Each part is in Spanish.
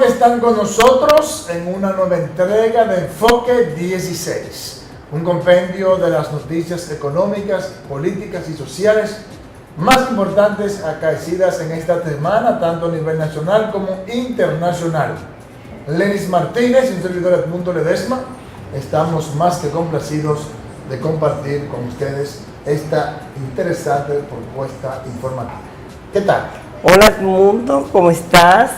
que están con nosotros en una nueva entrega de Enfoque 16, un compendio de las noticias económicas, políticas y sociales más importantes acaecidas en esta semana, tanto a nivel nacional como internacional. Lenis Martínez y un servidor Edmundo Ledesma, estamos más que complacidos de compartir con ustedes esta interesante propuesta informativa. ¿Qué tal? Hola Edmundo, ¿cómo estás?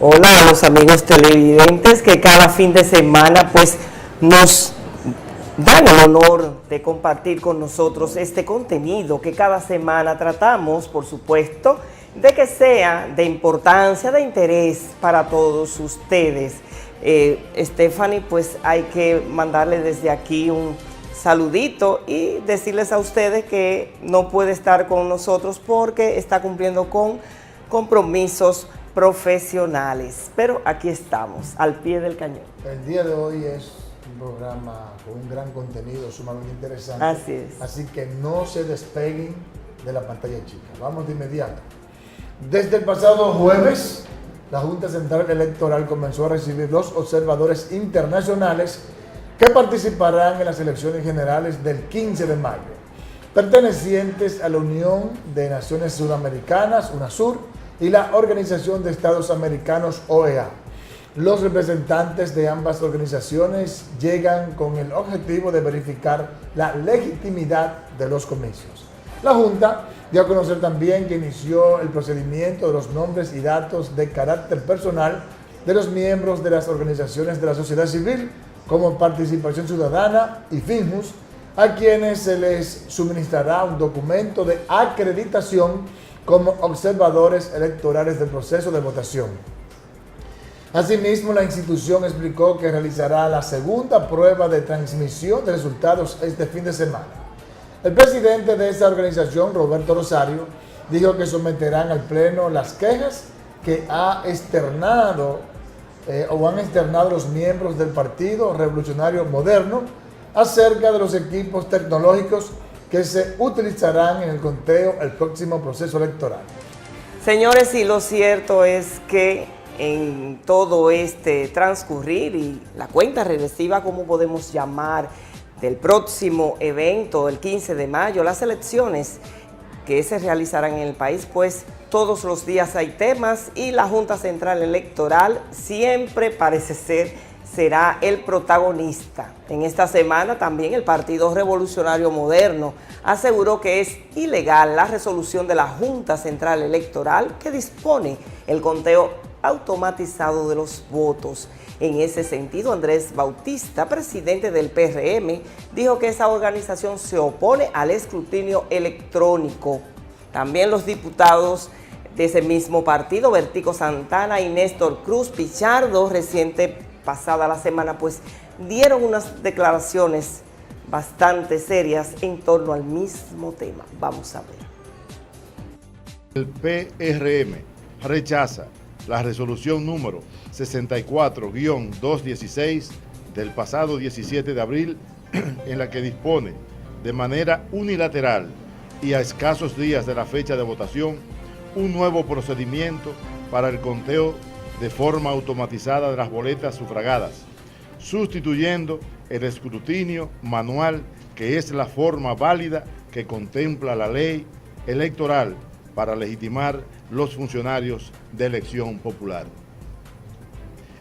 Hola a los amigos televidentes que cada fin de semana pues nos dan el honor de compartir con nosotros este contenido que cada semana tratamos, por supuesto, de que sea de importancia, de interés para todos ustedes. Stephanie, pues hay que mandarle desde aquí un saludito y decirles a ustedes que no puede estar con nosotros porque está cumpliendo con compromisos profesionales, pero aquí estamos, al pie del cañón. El día de hoy es un programa con un gran contenido sumamente interesante. Así es. Así que no se despeguen de la pantalla chica. Vamos de inmediato. Desde el pasado jueves, la Junta Central Electoral comenzó a recibir los observadores internacionales que participarán en las elecciones generales del 15 de mayo, pertenecientes a la Unión de Naciones Sudamericanas, UNASUR, y la Organización de Estados Americanos, OEA. Los representantes de ambas organizaciones llegan con el objetivo de verificar la legitimidad de los comicios. La Junta dio a conocer también que inició el procedimiento de los nombres y datos de carácter personal de los miembros de las organizaciones de la sociedad civil, como Participación Ciudadana y FINJUS, a quienes se les suministrará un documento de acreditación como observadores electorales del proceso de votación. Asimismo, la institución explicó que realizará la segunda prueba de transmisión de resultados este fin de semana. El presidente de esa organización, Roberto Rosario, dijo que someterán al Pleno las quejas que han externado los miembros del Partido Revolucionario Moderno acerca de los equipos tecnológicos que se utilizarán en el conteo el próximo proceso electoral. Señores, y lo cierto es que en todo este transcurrir y la cuenta regresiva, como podemos llamar, del próximo evento, el 15 de mayo, las elecciones que se realizarán en el país, pues todos los días hay temas y la Junta Central Electoral siempre parece ser será el protagonista. En esta semana también el Partido Revolucionario Moderno aseguró que es ilegal la resolución de la Junta Central Electoral que dispone el conteo automatizado de los votos. En ese sentido, Andrés Bautista, presidente del PRM, dijo que esa organización se opone al escrutinio electrónico. También los diputados de ese mismo partido, Bertico Santana y Néstor Cruz Pichardo, pasada la semana, pues dieron unas declaraciones bastante serias en torno al mismo tema. Vamos a ver. El PRM rechaza la resolución número 64-216 del pasado 17 de abril, en la que dispone de manera unilateral y a escasos días de la fecha de votación un nuevo procedimiento para el conteo de forma automatizada de las boletas sufragadas, sustituyendo el escrutinio manual, que es la forma válida que contempla la ley electoral para legitimar los funcionarios de elección popular.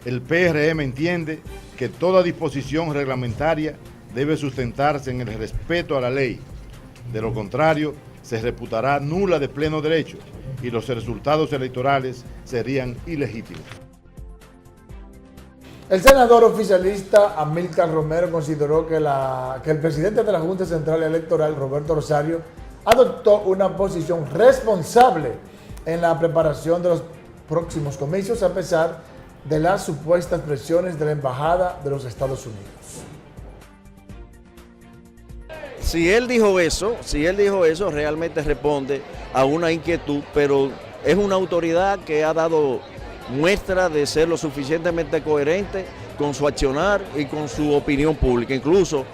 El PRM entiende que toda disposición reglamentaria debe sustentarse en el respeto a la ley. De lo contrario, se reputará nula de pleno derecho y los resultados electorales serían ilegítimos. El senador oficialista Amílcar Romero consideró que el presidente de la Junta Central Electoral, Roberto Rosario, adoptó una posición responsable en la preparación de los próximos comicios, a pesar de las supuestas presiones de la Embajada de los Estados Unidos. Si él dijo eso, realmente responde a una inquietud, pero es una autoridad que ha dado muestra de ser lo suficientemente coherente con su accionar y con su opinión pública. Incluso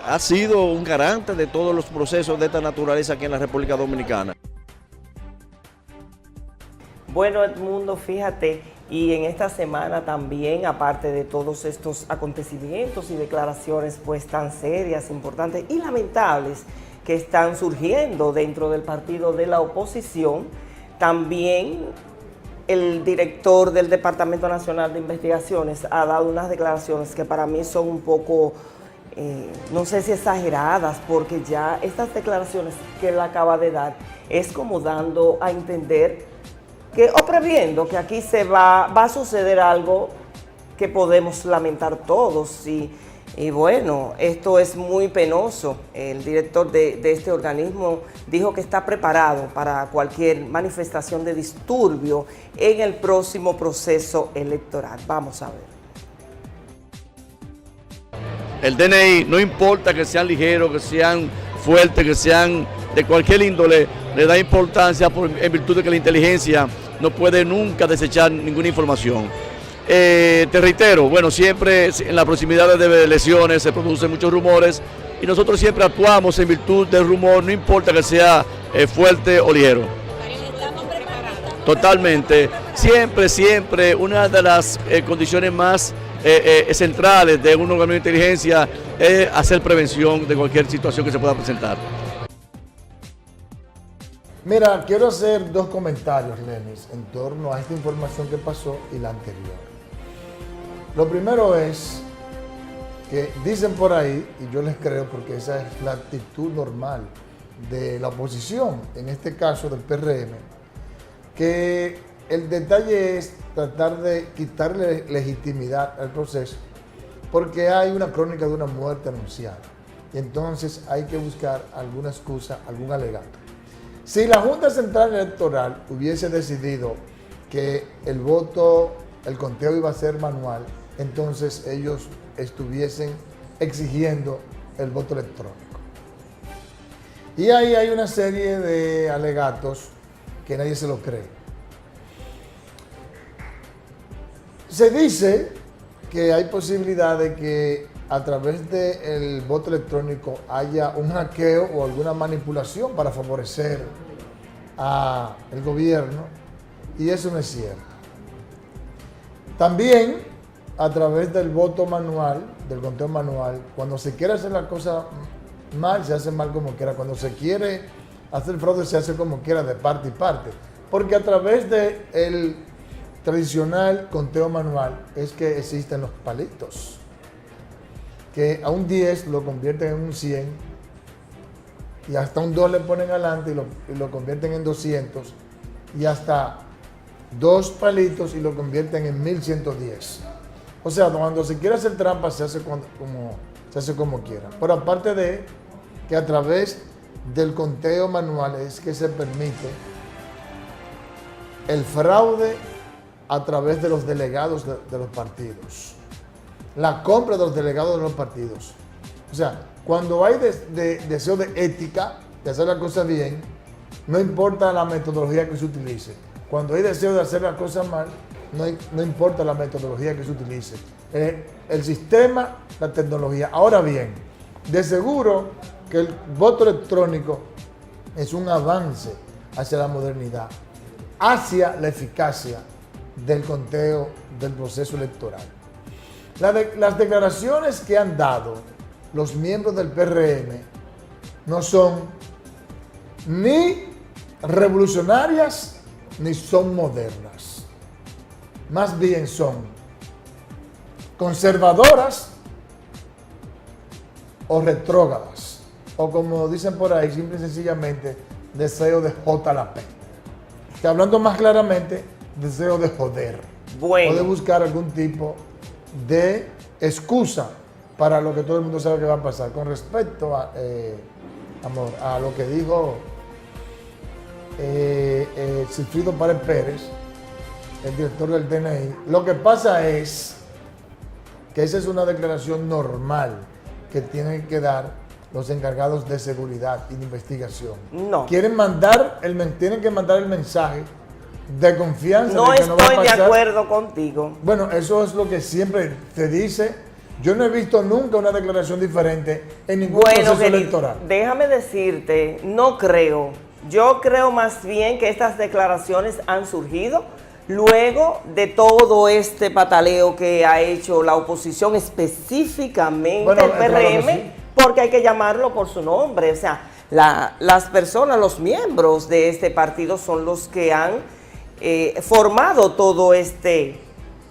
ha sido un garante de todos los procesos de esta naturaleza aquí en la República Dominicana. Bueno, Edmundo, fíjate, y en esta semana también, aparte de todos estos acontecimientos y declaraciones pues tan serias, importantes y lamentables que están surgiendo dentro del partido de la oposición, también el director del Departamento Nacional de Investigaciones ha dado unas declaraciones que para mí son un poco, no sé si exageradas, porque ya estas declaraciones que él acaba de dar es como dando a entender que, o previendo que aquí va a suceder algo que podemos lamentar todos. Y bueno, esto es muy penoso. El director de este organismo dijo que está preparado para cualquier manifestación de disturbio en el próximo proceso electoral. Vamos a ver. El DNI, no importa que sean ligeros, que sean fuertes, que sean de cualquier índole, le da importancia en virtud de que la inteligencia no puede nunca desechar ninguna información. Te reitero, bueno, siempre en la proximidad de elecciones se producen muchos rumores y nosotros siempre actuamos en virtud del rumor, no importa que sea fuerte o ligero. Totalmente. Siempre, una de las condiciones más centrales de un órgano de inteligencia es hacer prevención de cualquier situación que se pueda presentar. Mira, quiero hacer dos comentarios, Lenis, en torno a esta información que pasó y la anterior. Lo primero es que dicen por ahí, y yo les creo porque esa es la actitud normal de la oposición, en este caso del PRM, que el detalle es tratar de quitarle legitimidad al proceso porque hay una crónica de una muerte anunciada y entonces hay que buscar alguna excusa, algún alegato. Si la Junta Central Electoral hubiese decidido que el conteo iba a ser manual, entonces ellos estuviesen exigiendo el voto electrónico. Y ahí hay una serie de alegatos que nadie se lo cree. Se dice que hay posibilidad de que a través del voto electrónico haya un hackeo o alguna manipulación para favorecer al gobierno, y eso no es cierto. También a través del voto manual, del conteo manual, cuando se quiere hacer la cosa mal, se hace mal como quiera. Cuando se quiere hacer fraude, se hace como quiera, de parte y parte. Porque a través del tradicional conteo manual es que existen los palitos, que a un 10 lo convierten en un 100 y hasta un 2 le ponen adelante y lo convierten en 200 y hasta 2 palitos y lo convierten en 1110. O sea, cuando se quiere hacer trampa se hace como quiera. Pero aparte de que a través del conteo manual es que se permite el fraude a través de los delegados de los partidos. La compra de los delegados de los partidos. O sea, cuando hay deseo de ética, de hacer la cosa bien, no importa la metodología que se utilice. Cuando hay deseo de hacer la cosa mal, no importa la metodología que se utilice. El sistema, la tecnología. Ahora bien, de seguro que el voto electrónico es un avance hacia la modernidad, hacia la eficacia del conteo del proceso electoral. Las declaraciones que han dado los miembros del PRM no son ni revolucionarias ni son modernas. Más bien son conservadoras o retrógradas, o como dicen por ahí, simple y sencillamente, deseo de JLP. Que hablando más claramente, deseo de joder. Bueno. O de buscar algún tipo de excusa para lo que todo el mundo sabe que va a pasar. Con respecto a lo que dijo Sigfrido Páez Pérez, el director del DNI, lo que pasa es que esa es una declaración normal que tienen que dar los encargados de seguridad y de investigación. No. Tienen que mandar el mensaje de confianza. No de que no va a estoy de pasar. acuerdo contigo. Bueno, eso es lo que siempre te dice. Yo no he visto nunca una declaración diferente en ningún proceso Geni, electoral. déjame decirte, no creo Yo creo más bien que estas declaraciones han surgido luego de todo este pataleo que ha hecho la oposición, específicamente el PRM, claro que sí, porque hay que llamarlo por su nombre. O sea, las personas, los miembros de este partido son los que han formado todo este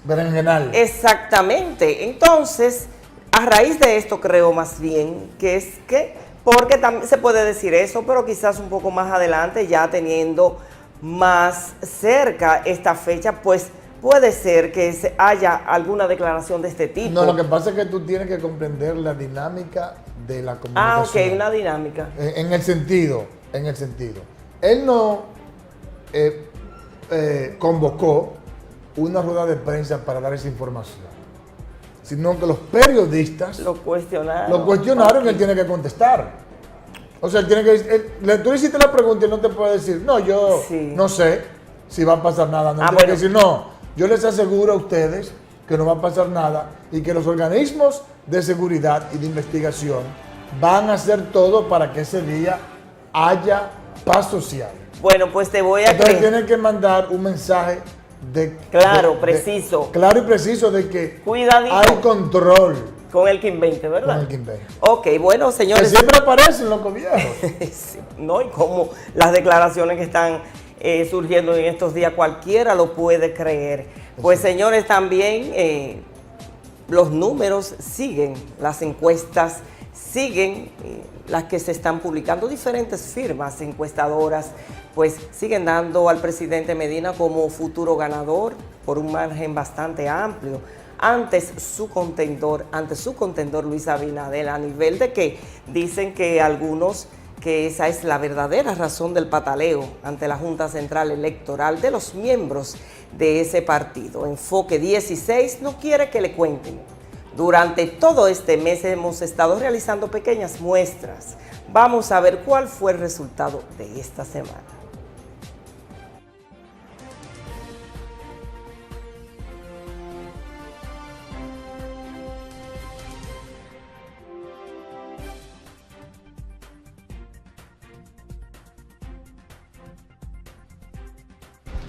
berenjenal. Exactamente. Entonces, a raíz de esto creo más bien que es que, porque también se puede decir eso, pero quizás un poco más adelante, ya teniendo más cerca esta fecha, pues puede ser que haya alguna declaración de este tipo. No, lo que pasa es que tú tienes que comprender la dinámica de la comunicación. Ah, ok, una dinámica. En el sentido. Él no convocó una rueda de prensa para dar esa información, sino que los periodistas Lo cuestionaron. y él tiene que contestar. O sea, él tiene que tú le hiciste la pregunta y no te puede decir, no, yo Sí. no sé si va a pasar nada. No, tiene Bueno. que decir, no, yo les aseguro a ustedes que no va a pasar nada y que los organismos de seguridad y de investigación van a hacer todo para que ese día haya paz social. Bueno, pues te voy a Entonces creer. tienen que mandar un mensaje Claro, preciso. Claro y preciso de que Cuidadito. hay control Con el Kim 20, ¿verdad? con el Quimbe. Ok, bueno, Que señores. siempre aparecen los viejos. Sí, ¿no? Y como las declaraciones que están surgiendo en estos días, cualquiera lo puede creer. Pues señores, también los números siguen, las encuestas siguen, las que se están publicando, diferentes firmas encuestadoras, pues siguen dando al presidente Medina como futuro ganador por un margen bastante amplio ante su contendor Luis Abinader, a nivel de que dicen que algunos que esa es la verdadera razón del pataleo ante la Junta Central Electoral de los miembros de ese partido. Enfoque 16 no quiere que le cuenten. Durante todo este mes hemos estado realizando pequeñas muestras. Vamos a ver cuál fue el resultado de esta semana.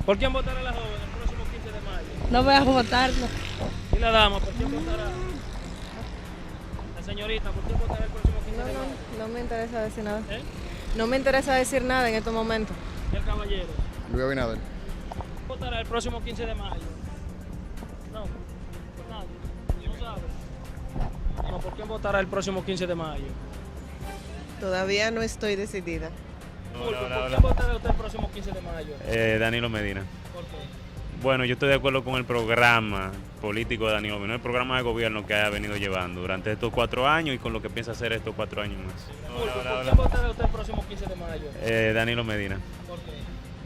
¿Por quién votará la joven el próximo 15 de mayo? No voy a votarlo. ¿Y la dama? ¿Por quién votará? La señorita, ¿por quién votará el próximo 15 de mayo? No me interesa decir nada. ¿Eh? No me interesa decir nada en estos momentos. ¿Y el caballero? Luis Abinader. ¿Quién votará el próximo 15 de mayo? No, por nadie. ¿No sabe? No, ¿por quién votará el próximo 15 de mayo? Todavía no estoy decidida. ¿Por quién votará usted el próximo 15 de mayo? Danilo Medina. ¿Por qué? Bueno, yo estoy de acuerdo con el programa político de Danilo Medina, el programa de gobierno que ha venido llevando durante estos 4 años y con lo que piensa hacer estos 4 años más. ¿Por quién votará usted el próximo 15 de mayo? Danilo Medina. ¿Por qué?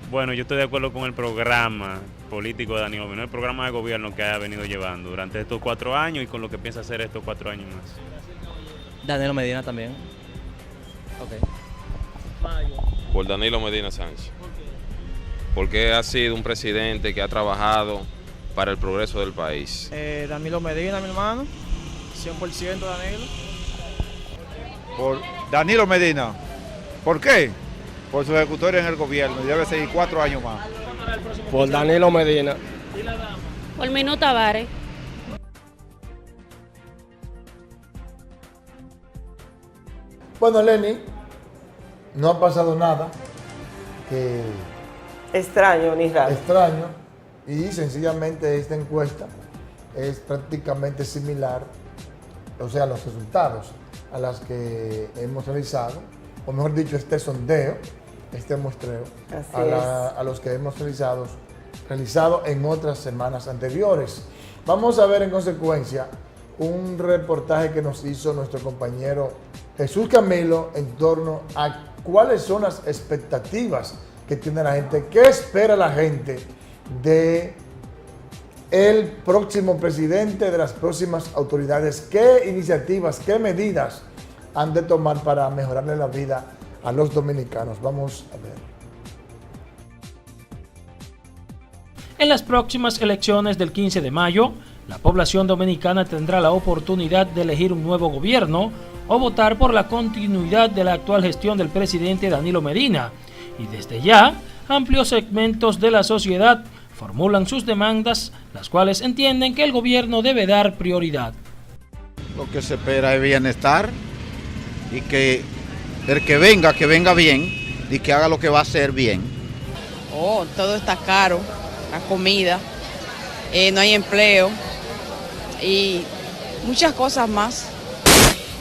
Bueno, yo estoy de acuerdo con el programa político de Danilo Medina, el programa de gobierno que ha venido llevando durante estos 4 años y con lo que piensa hacer estos 4 años más. Danilo Medina también. Ok. Mayo. Por Danilo Medina Sánchez, ¿Por qué? porque ha sido un presidente que ha trabajado para el progreso del país. Danilo Medina, mi hermano. 100% Danilo. Por Danilo Medina. ¿Por qué? Por su ejecutoria en el gobierno y debe seguir 4 años más. ¿Quién votará el próximo Por 15 de Danilo Medina. mayo? ¿Y la dama? Por Minú Tavares. Bueno, Lenny, no ha pasado nada que Extraño, ni raro. extraño y sencillamente esta encuesta es prácticamente similar, o sea, los resultados a las que hemos realizado, o mejor dicho, este sondeo, este muestreo, Así a los que hemos realizado en otras semanas anteriores. Vamos a ver en consecuencia un reportaje que nos hizo nuestro compañero Jesús Camilo en torno a cuáles son las expectativas que tiene la gente, qué espera la gente de el próximo presidente, de las próximas autoridades, qué iniciativas, qué medidas han de tomar para mejorarle la vida a los dominicanos. Vamos a ver. En las próximas elecciones del 15 de mayo, la población dominicana tendrá la oportunidad de elegir un nuevo gobierno o votar por la continuidad de la actual gestión del presidente Danilo Medina y desde ya amplios segmentos de la sociedad formulan sus demandas, las cuales entienden que el gobierno debe dar prioridad. Lo que se espera es bienestar y que el que venga bien y que haga lo que va a hacer bien. Oh, todo está caro, la comida, no hay empleo y muchas cosas más.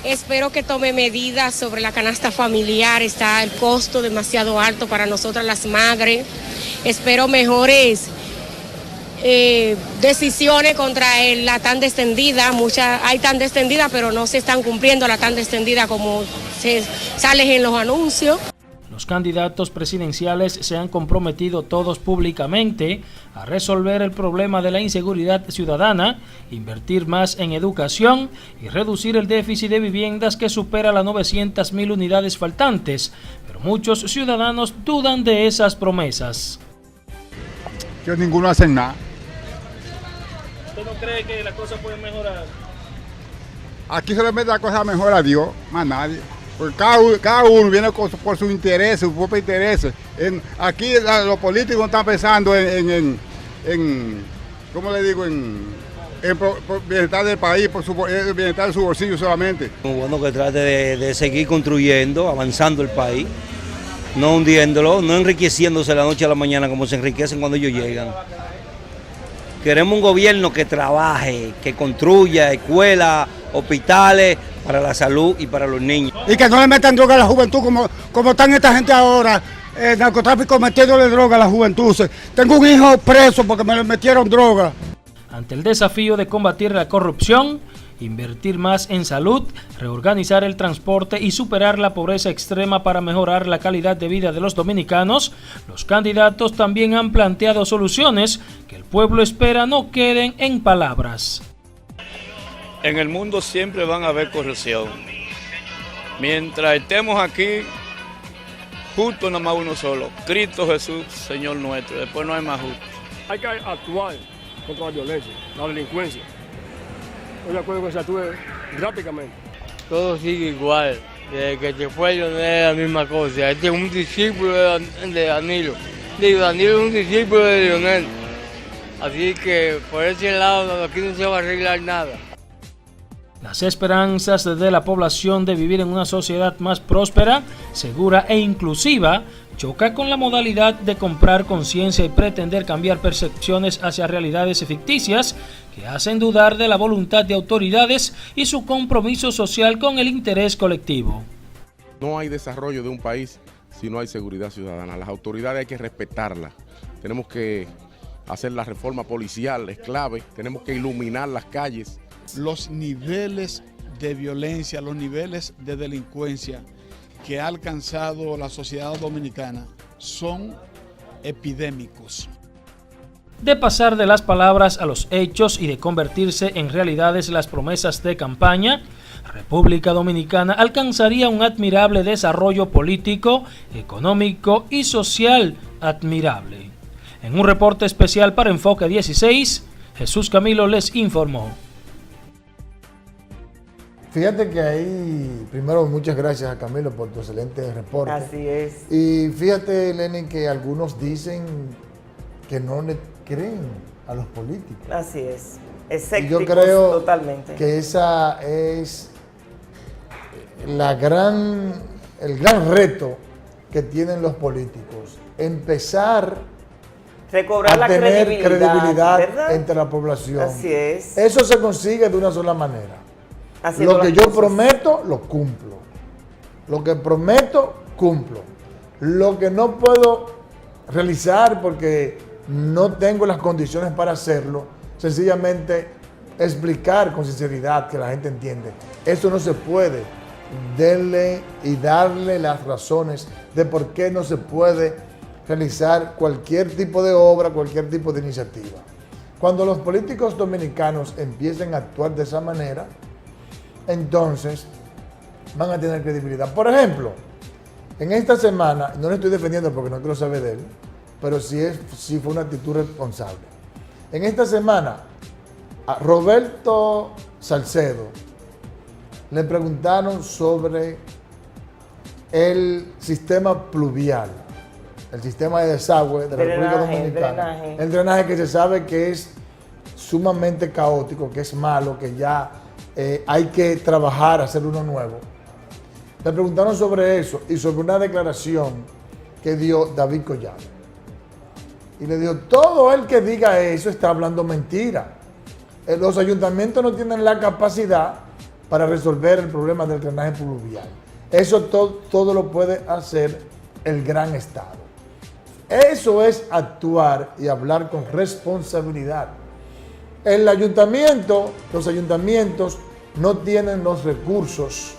Espero que tome medidas sobre la canasta familiar, está el costo demasiado alto para nosotras las madres. Espero mejores decisiones contra la tanda extendida. Hay tanda extendida, pero no se están cumpliendo la tanda extendida como se sale en los anuncios. Los candidatos presidenciales se han comprometido todos públicamente a resolver el problema de la inseguridad ciudadana, invertir más en educación y reducir el déficit de viviendas que supera las 900.000 unidades faltantes, pero muchos ciudadanos dudan de esas promesas. Que ninguno hace nada. ¿Usted no cree que las cosas pueden mejorar? Aquí solamente la cosa mejora a Dios, más nadie. Porque cada uno viene por su interés, su propio interés. Aquí los políticos no están pensando en ¿cómo le digo? En bienestar del país, por el bienestar de su bolsillo solamente. Bueno, que trate de seguir construyendo, avanzando el país, no hundiéndolo, no enriqueciéndose de la noche a la mañana como se enriquecen cuando ellos llegan. Queremos un gobierno que trabaje, que construya escuelas, hospitales para la salud y para los niños. Y que no le metan droga a la juventud como están esta gente ahora, el narcotráfico metiéndole droga a la juventud. Tengo un hijo preso porque me le metieron droga. Ante el desafío de combatir la corrupción, invertir más en salud, reorganizar el transporte y superar la pobreza extrema para mejorar la calidad de vida de los dominicanos, los candidatos también han planteado soluciones que el pueblo espera no queden en palabras. En el mundo siempre van a haber corrupción. Mientras estemos aquí, justo nada más uno solo, Cristo Jesús, Señor nuestro. Después no hay más justo. Hay que actuar contra la violencia, la delincuencia. Estoy de acuerdo con que se actúe drásticamente. Todo sigue igual. Desde que se fue Leonel es la misma cosa. Este es un discípulo de Danilo. Danilo es un discípulo de Leonel. Así que por ese lado aquí no se va a arreglar nada. Las esperanzas de la población de vivir en una sociedad más próspera, segura e inclusiva choca con la modalidad de comprar conciencia y pretender cambiar percepciones hacia realidades ficticias que hacen dudar de la voluntad de autoridades y su compromiso social con el interés colectivo. No hay desarrollo de un país si no hay seguridad ciudadana. Las autoridades hay que respetarlas. Tenemos que hacer la reforma policial, es clave. Tenemos que iluminar las calles. Los niveles de violencia, los niveles de delincuencia que ha alcanzado la sociedad dominicana son epidémicos. De pasar de las palabras a los hechos y de convertirse en realidades las promesas de campaña, República Dominicana alcanzaría un admirable desarrollo político, económico y social admirable. En un reporte especial para Enfoque 16, Jesús Camilo les informó. Fíjate que ahí, primero muchas gracias a Camilo por tu excelente reporte. Así es. Y fíjate, Lenin, que algunos dicen que no le creen a los políticos. Así es. Y Escépticos yo creo totalmente. que esa es el gran reto que tienen los políticos. Empezar recobrar a la tener credibilidad ¿verdad? entre la población. Así es. Eso se consigue de una sola manera. Haciendo Lo que las yo cosas. prometo, lo cumplo. Lo que prometo, cumplo. Lo que no puedo realizar porque no tengo las condiciones para hacerlo, sencillamente explicar con sinceridad que la gente entiende. Eso no se puede. Denle y darle las razones de por qué no se puede realizar cualquier tipo de obra, cualquier tipo de iniciativa. Cuando los políticos dominicanos empiecen a actuar de esa manera, entonces van a tener credibilidad. Por ejemplo, en esta semana, no le estoy defendiendo porque no quiero saber de él, pero sí fue una actitud responsable. En esta semana, a Roberto Salcedo le preguntaron sobre el sistema pluvial el sistema de desagüe de la República Dominicana, el drenaje que se sabe que es sumamente caótico, que es malo, que ya hay que trabajar, hacer uno nuevo. Le preguntaron sobre eso y sobre una declaración que dio David Collado. Y le dijo, todo el que diga eso está hablando mentira. Los ayuntamientos no tienen la capacidad para resolver el problema del drenaje pluvial. Eso todo lo puede hacer el gran Estado. Eso es actuar y hablar con responsabilidad. Los ayuntamientos no tienen los recursos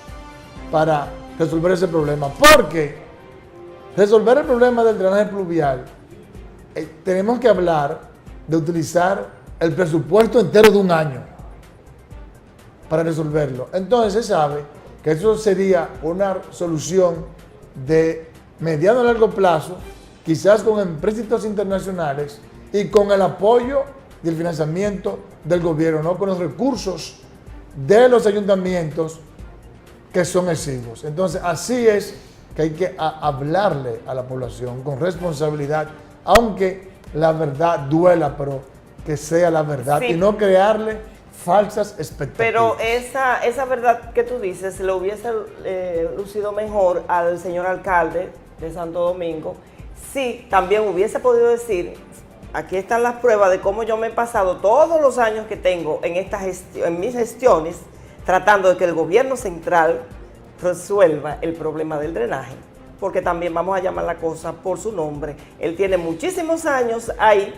para resolver ese problema. Porque resolver el problema del drenaje pluvial, tenemos que hablar de utilizar el presupuesto entero de un año para resolverlo. Entonces se sabe que eso sería una solución de mediano a largo plazo, quizás con empréstitos internacionales y con el apoyo y el financiamiento del gobierno, no con los recursos de los ayuntamientos que son exiguos. Entonces así es que hay que hablarle a la población con responsabilidad, aunque la verdad duela, pero que sea la verdad, sí, y no crearle falsas expectativas. Pero esa verdad que tú dices le hubiese lucido mejor al señor alcalde de Santo Domingo si también hubiese podido decir, aquí están las pruebas de cómo yo me he pasado todos los años que tengo en mis gestiones tratando de que el gobierno central resuelva el problema del drenaje, porque también vamos a llamar la cosa por su nombre. Él tiene muchísimos años ahí,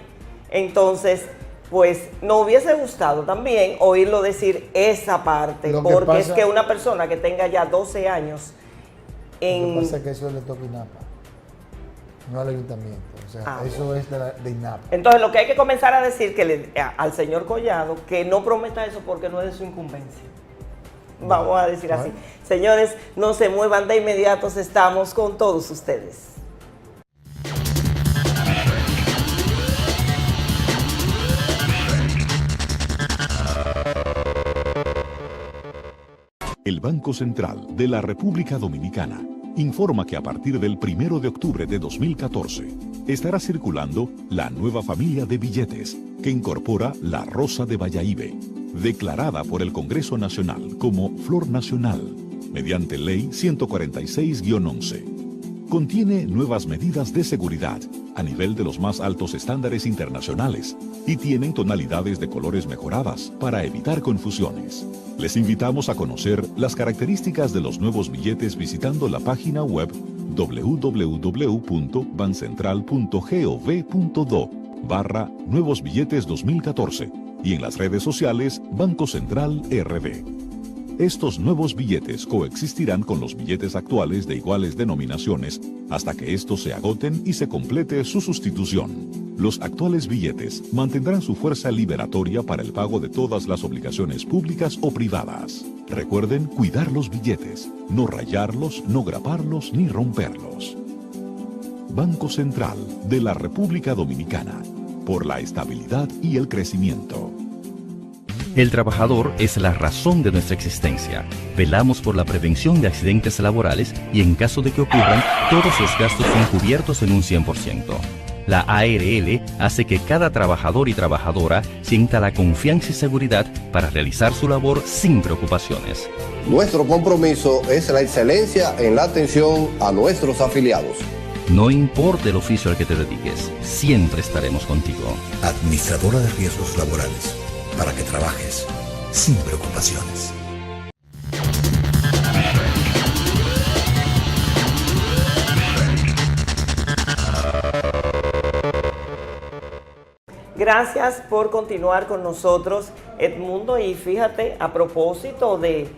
entonces pues nos hubiese gustado también oírlo decir esa parte, porque es que una persona que tenga ya 12 años en... Lo que pasa es que eso le toca a INAPA, no al ayuntamiento, o sea, eso es de INAPA. Entonces lo que hay que comenzar a decir al señor Collado que no prometa eso porque no es de su incumbencia. Vamos a decir así. Señores, no se muevan, de inmediato estamos con todos ustedes. El Banco Central de la República Dominicana informa que a partir del 1 de octubre de 2014 estará circulando la nueva familia de billetes que incorpora la Rosa de Bayahibe, declarada por el Congreso Nacional como Flor Nacional, mediante Ley 146-11. Contiene nuevas medidas de seguridad a nivel de los más altos estándares internacionales y tienen tonalidades de colores mejoradas para evitar confusiones. Les invitamos a conocer las características de los nuevos billetes visitando la página web www.bancentral.gov.do/Nuevos Billetes 2014 y en las redes sociales Banco Central RD. Estos nuevos billetes coexistirán con los billetes actuales de iguales denominaciones hasta que estos se agoten y se complete su sustitución. Los actuales billetes mantendrán su fuerza liberatoria para el pago de todas las obligaciones públicas o privadas. Recuerden cuidar los billetes, no rayarlos, no graparlos ni romperlos. Banco Central de la República Dominicana, por la estabilidad y el crecimiento. El trabajador es la razón de nuestra existencia. Velamos por la prevención de accidentes laborales y en caso de que ocurran, todos los gastos son cubiertos en un 100%. La ARL hace que cada trabajador y trabajadora sienta la confianza y seguridad para realizar su labor sin preocupaciones. Nuestro compromiso es la excelencia en la atención a nuestros afiliados. No importa el oficio al que te dediques, siempre estaremos contigo. Administradora de Riesgos Laborales, para que trabajes sin preocupaciones. Gracias por continuar con nosotros, Edmundo, y fíjate, a propósito de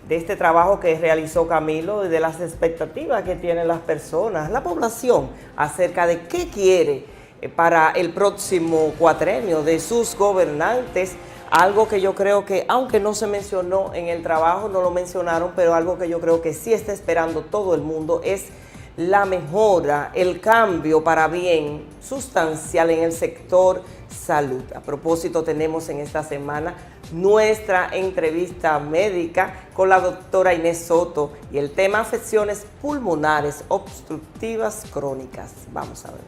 este trabajo que realizó Camilo y de las expectativas que tienen las personas, la población, acerca de qué quiere para el próximo cuatrenio de sus gobernantes, algo que yo creo que, aunque no se mencionó en el trabajo, no lo mencionaron, pero algo que yo creo que sí está esperando todo el mundo es la mejora, el cambio para bien sustancial en el sector salud. A propósito, tenemos en esta semana nuestra entrevista médica con la doctora Inés Soto y el tema afecciones pulmonares obstructivas crónicas. Vamos a ver.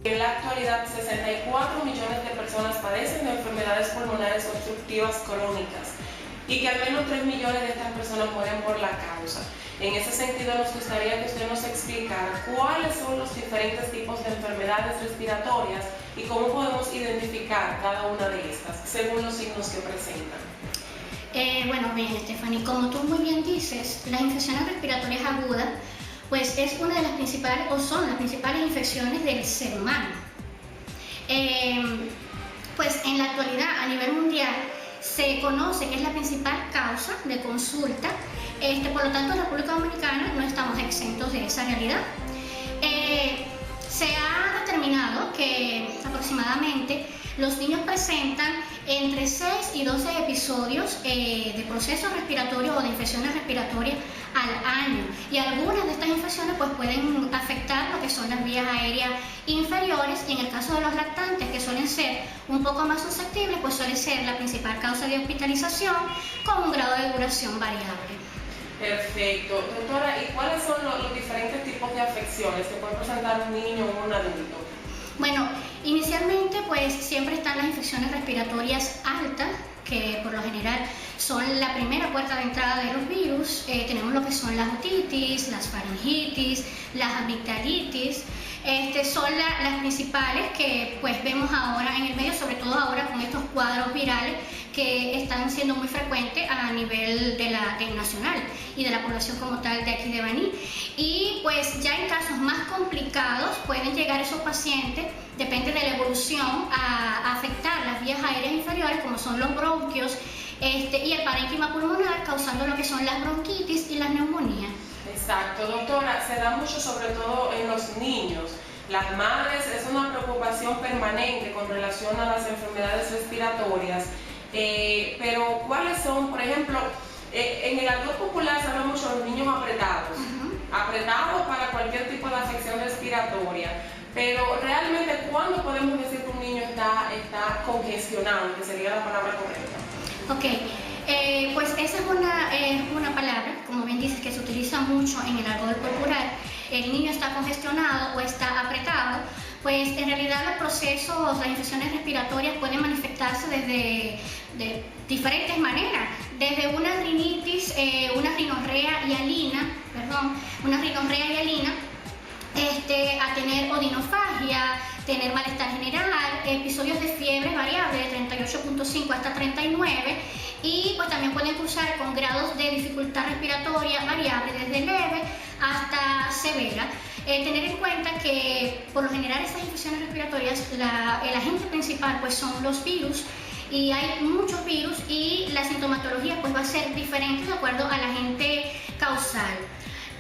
En la actualidad, 64 millones de personas padecen de enfermedades pulmonares obstructivas crónicas y que al menos 3 millones de estas personas mueren por la causa. En ese sentido, nos gustaría que usted nos explicara cuáles son los diferentes tipos de enfermedades respiratorias y cómo podemos identificar cada una de estas según los signos que presentan. Bueno, bien, Stephanie, como tú muy bien dices, las infecciones respiratorias agudas pues es una de las principales, o son las principales infecciones del ser humano. Pues en la actualidad, a nivel mundial, se conoce que es la principal causa de consulta, por lo tanto en la República Dominicana no estamos exentos de esa realidad. Se ha determinado que aproximadamente los niños presentan entre 6 y 12 episodios de procesos respiratorios o de infecciones respiratorias al año, y algunas de estas infecciones pues pueden afectar lo que son las vías aéreas inferiores, y en el caso de los lactantes, que suelen ser un poco más susceptibles, pues suele ser la principal causa de hospitalización con un grado de duración variable. Perfecto. Doctora, ¿y cuáles son los diferentes tipos de afecciones que puede presentar un niño o un adulto? Bueno, inicialmente pues siempre están las infecciones respiratorias altas, que por lo general son la primera puerta de entrada de los virus. Tenemos lo que son las otitis, las faringitis, las amigdalitis. Son las principales que pues vemos ahora en el medio, sobre todo ahora con estos cuadros virales que están siendo muy frecuentes a nivel del nacional y de la población como tal de aquí de Baní. Y pues ya en casos más complicados pueden llegar esos pacientes, depende de la evolución, a afectar las vías aéreas inferiores, como son los bronquios y el parénquima pulmonar, causando lo que son las bronquitis y las neumonías. Exacto, doctora, se da mucho sobre todo en los niños. Las madres es una preocupación permanente con relación a las enfermedades respiratorias, pero ¿cuáles son, por ejemplo, en el argot popular se habla mucho de los niños apretados, apretados para cualquier tipo de afección respiratoria, pero realmente ¿cuándo podemos decir que un niño está congestionado, que sería la palabra correcta? Ok. Pues esa es una palabra, como bien dices, que se utiliza mucho en el argot popular. El niño está congestionado o está apretado. Pues en realidad los procesos, las infecciones respiratorias pueden manifestarse de diferentes maneras, desde una rinitis, una rinorrea hialina, a tener odinofagia, tener malestar general, episodios de fiebre variable de 38.5 hasta 39, y pues también pueden cursar con grados de dificultad respiratoria variable desde leve hasta severa. Tener en cuenta que por lo general estas infecciones respiratorias, el agente principal pues son los virus, y hay muchos virus, y la sintomatología pues va a ser diferente de acuerdo al agente causal.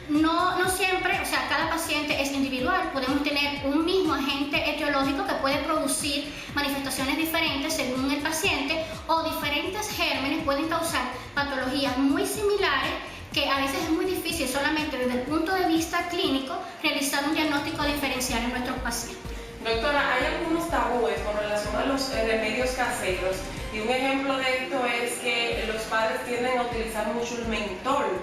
No siempre, o sea, cada paciente es individual. Podemos tener un mismo agente etiológico que puede producir manifestaciones diferentes según el paciente, o diferentes gérmenes pueden causar patologías muy similares que a veces es muy difícil solamente desde el punto de vista clínico realizar un diagnóstico diferencial en nuestros pacientes. Doctora, hay algunos tabúes con relación a los remedios caseros, y un ejemplo de esto es que los padres tienden a utilizar mucho el mentol.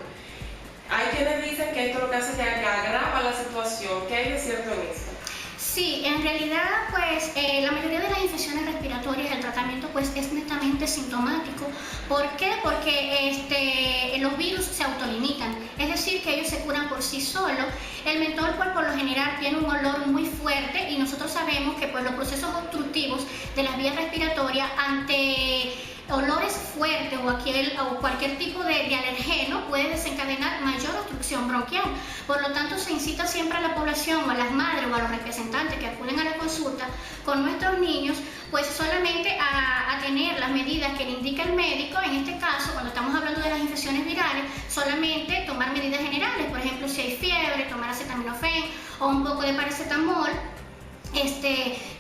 Hay quienes dicen que esto lo que hace es que agrava la situación. ¿Qué hay de cierto en esto? Sí, en realidad pues la mayoría de las infecciones respiratorias, el tratamiento pues es netamente sintomático. ¿Por qué? Porque los virus se autolimitan, es decir, que ellos se curan por sí solos. El mentol pues por lo general tiene un olor muy fuerte, y nosotros sabemos que pues los procesos obstructivos de las vías respiratorias ante olores fuertes o cualquier tipo de alergeno puede desencadenar mayor obstrucción bronquial. Por lo tanto, se incita siempre a la población, o a las madres o a los representantes que acuden a la consulta con nuestros niños, pues solamente a tener las medidas que le indica el médico. En este caso, cuando estamos hablando de las infecciones virales, solamente tomar medidas generales, por ejemplo, si hay fiebre, tomar acetaminofén o un poco de paracetamol,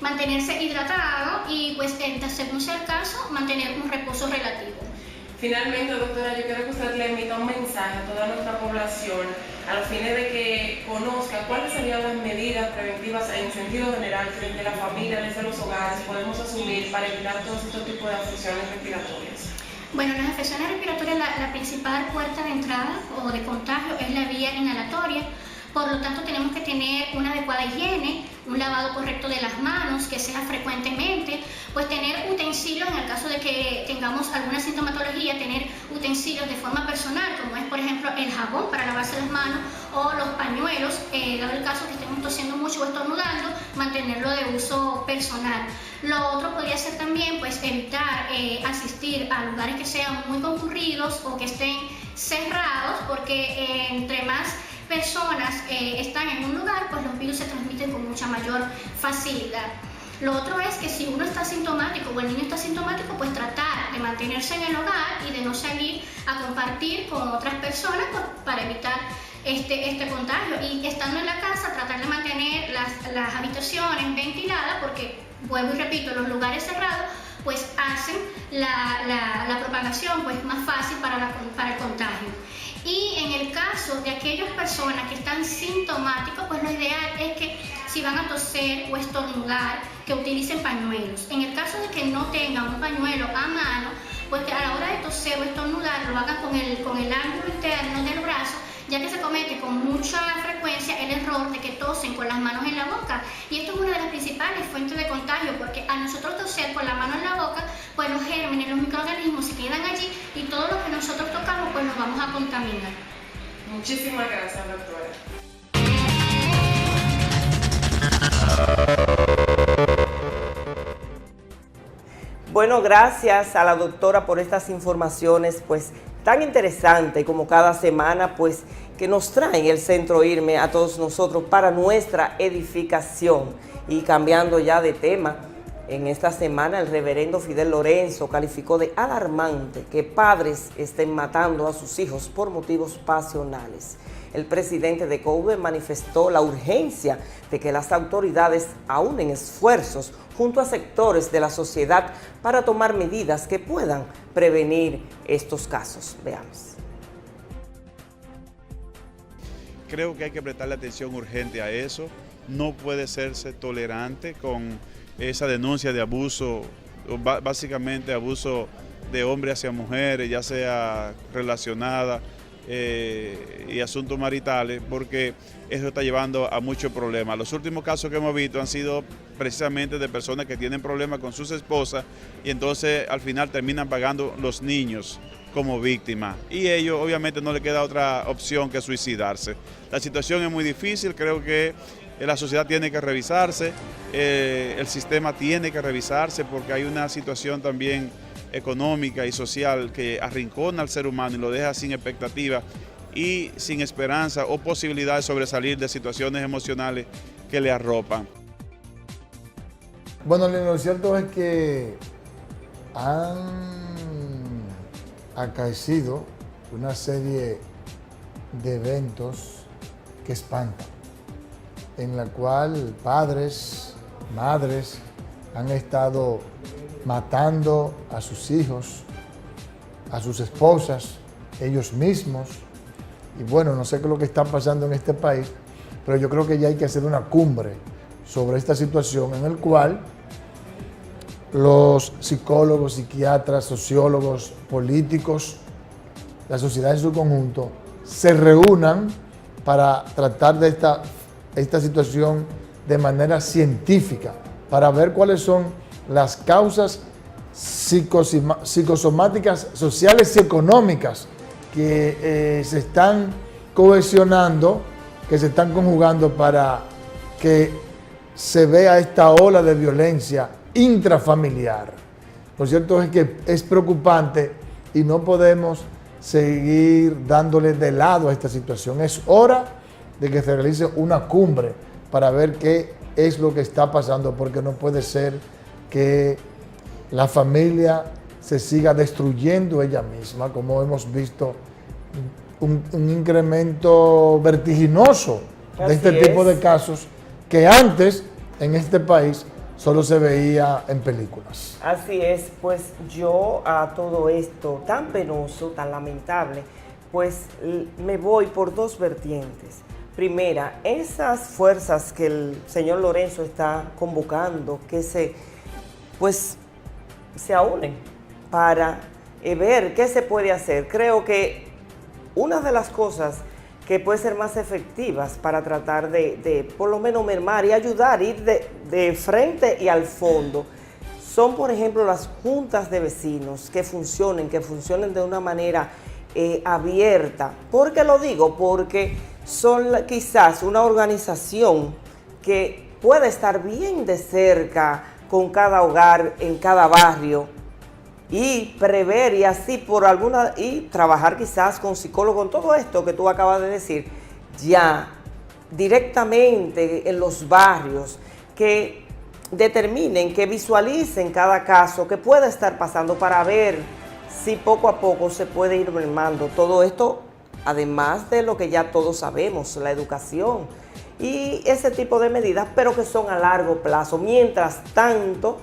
mantenerse hidratado, y pues según sea el caso, mantener un reposo relativo. Finalmente, doctora, yo quiero que usted le emita un mensaje a toda nuestra población a los fines de que conozca cuáles serían las medidas preventivas en sentido general que desde la familia, desde los hogares podemos asumir para evitar todos estos tipos de afecciones respiratorias. Bueno, las afecciones respiratorias, la principal puerta de entrada o de contagio es la vía inhalatoria. Por lo tanto, tenemos que tener una adecuada higiene, un lavado correcto de las manos, que sea frecuentemente, pues tener utensilios en el caso de que tengamos alguna sintomatología, tener utensilios de forma personal, como es por ejemplo el jabón para lavarse las manos o los pañuelos, dado el caso que estemos tosiendo mucho o estornudando, mantenerlo de uso personal. Lo otro podría ser también pues evitar asistir a lugares que sean muy concurridos o que estén cerrados, porque entre más personas están en un lugar, pues los virus se transmiten con mucha mayor facilidad. Lo otro es que si uno está asintomático o el niño está asintomático, pues tratar de mantenerse en el hogar y de no salir a compartir con otras personas para evitar este contagio. Y estando en la casa, tratar de mantener las habitaciones ventiladas, porque, vuelvo y repito, los lugares cerrados pues hacen la propagación pues más fácil para el contagio. Y en el caso de aquellas personas que están sintomáticos, pues lo ideal es que si van a toser o estornudar, que utilicen pañuelos. En el caso de que no tengan un pañuelo a mano, pues que a la hora de toser o estornudar lo hagan con el ángulo interno del brazo, ya que se comete con mucha frecuencia el error de que tosen con las manos en la boca. Y esto es una de las principales fuentes de contagio, porque al nosotros toser con la mano en la boca, pues los gérmenes, los microorganismos se quedan allí y todo lo que nosotros tocamos pues nos vamos a contaminar. Muchísimas gracias, doctora. Bueno, gracias a la doctora por estas informaciones, pues tan interesantes como cada semana, pues que nos traen el Centro IRME a todos nosotros para nuestra edificación. Y cambiando ya de tema, en esta semana el reverendo Fidel Lorenzo calificó de alarmante que padres estén matando a sus hijos por motivos pasionales. El presidente de COUVE manifestó la urgencia de que las autoridades aúnen esfuerzos junto a sectores de la sociedad para tomar medidas que puedan prevenir estos casos. Veamos. Creo que hay que prestarle atención urgente a eso. No puede serse tolerante con esa denuncia de abuso, básicamente abuso de hombre hacia mujeres, ya sea relacionada y asuntos maritales, porque eso está llevando a muchos problemas. Los últimos casos que hemos visto han sido precisamente de personas que tienen problemas con sus esposas y entonces al final terminan pagando los niños como víctimas y ellos obviamente no les queda otra opción que suicidarse. La situación es muy difícil, creo que la sociedad tiene que revisarse, el sistema tiene que revisarse porque hay una situación también económica y social que arrincona al ser humano y lo deja sin expectativa y sin esperanza o posibilidad de sobresalir de situaciones emocionales que le arropan. Bueno, lo cierto es que han acaecido una serie de eventos que espantan, en la cual padres, madres han estado matando a sus hijos, a sus esposas, ellos mismos. Y bueno, no sé qué es lo que está pasando en este país, pero yo creo que ya hay que hacer una cumbre sobre esta situación en el cual los psicólogos, psiquiatras, sociólogos, políticos, la sociedad en su conjunto, se reúnan para tratar de esta situación de manera científica, para ver cuáles son las causas psicosomáticas, sociales y económicas que se están cohesionando, que se están conjugando para que se vea esta ola de violencia intrafamiliar. Lo cierto es que es preocupante y no podemos seguir dándole de lado a esta situación. Es hora de que se realice una cumbre para ver qué es lo que está pasando, porque no puede ser que la familia se siga destruyendo ella misma, como hemos visto un incremento vertiginoso de este tipo de casos que antes en este país solo se veía en películas. Así es, pues yo a todo esto tan penoso, tan lamentable, pues me voy por dos vertientes. Primera, esas fuerzas que el señor Lorenzo está convocando, que se unen para ver qué se puede hacer. Creo que una de las cosas que puede ser más efectivas para tratar de por lo menos mermar y ayudar, ir de frente y al fondo, son por ejemplo las juntas de vecinos que funcionen de una manera abierta. ¿Por qué lo digo? Porque son quizás una organización que puede estar bien de cerca con cada hogar, en cada barrio, y prever y así y trabajar quizás con psicólogos, con todo esto que tú acabas de decir, ya directamente en los barrios, que determinen, que visualicen cada caso que pueda estar pasando para ver si poco a poco se puede ir mermando todo esto, además de lo que ya todos sabemos, la educación y ese tipo de medidas, pero que son a largo plazo. Mientras tanto,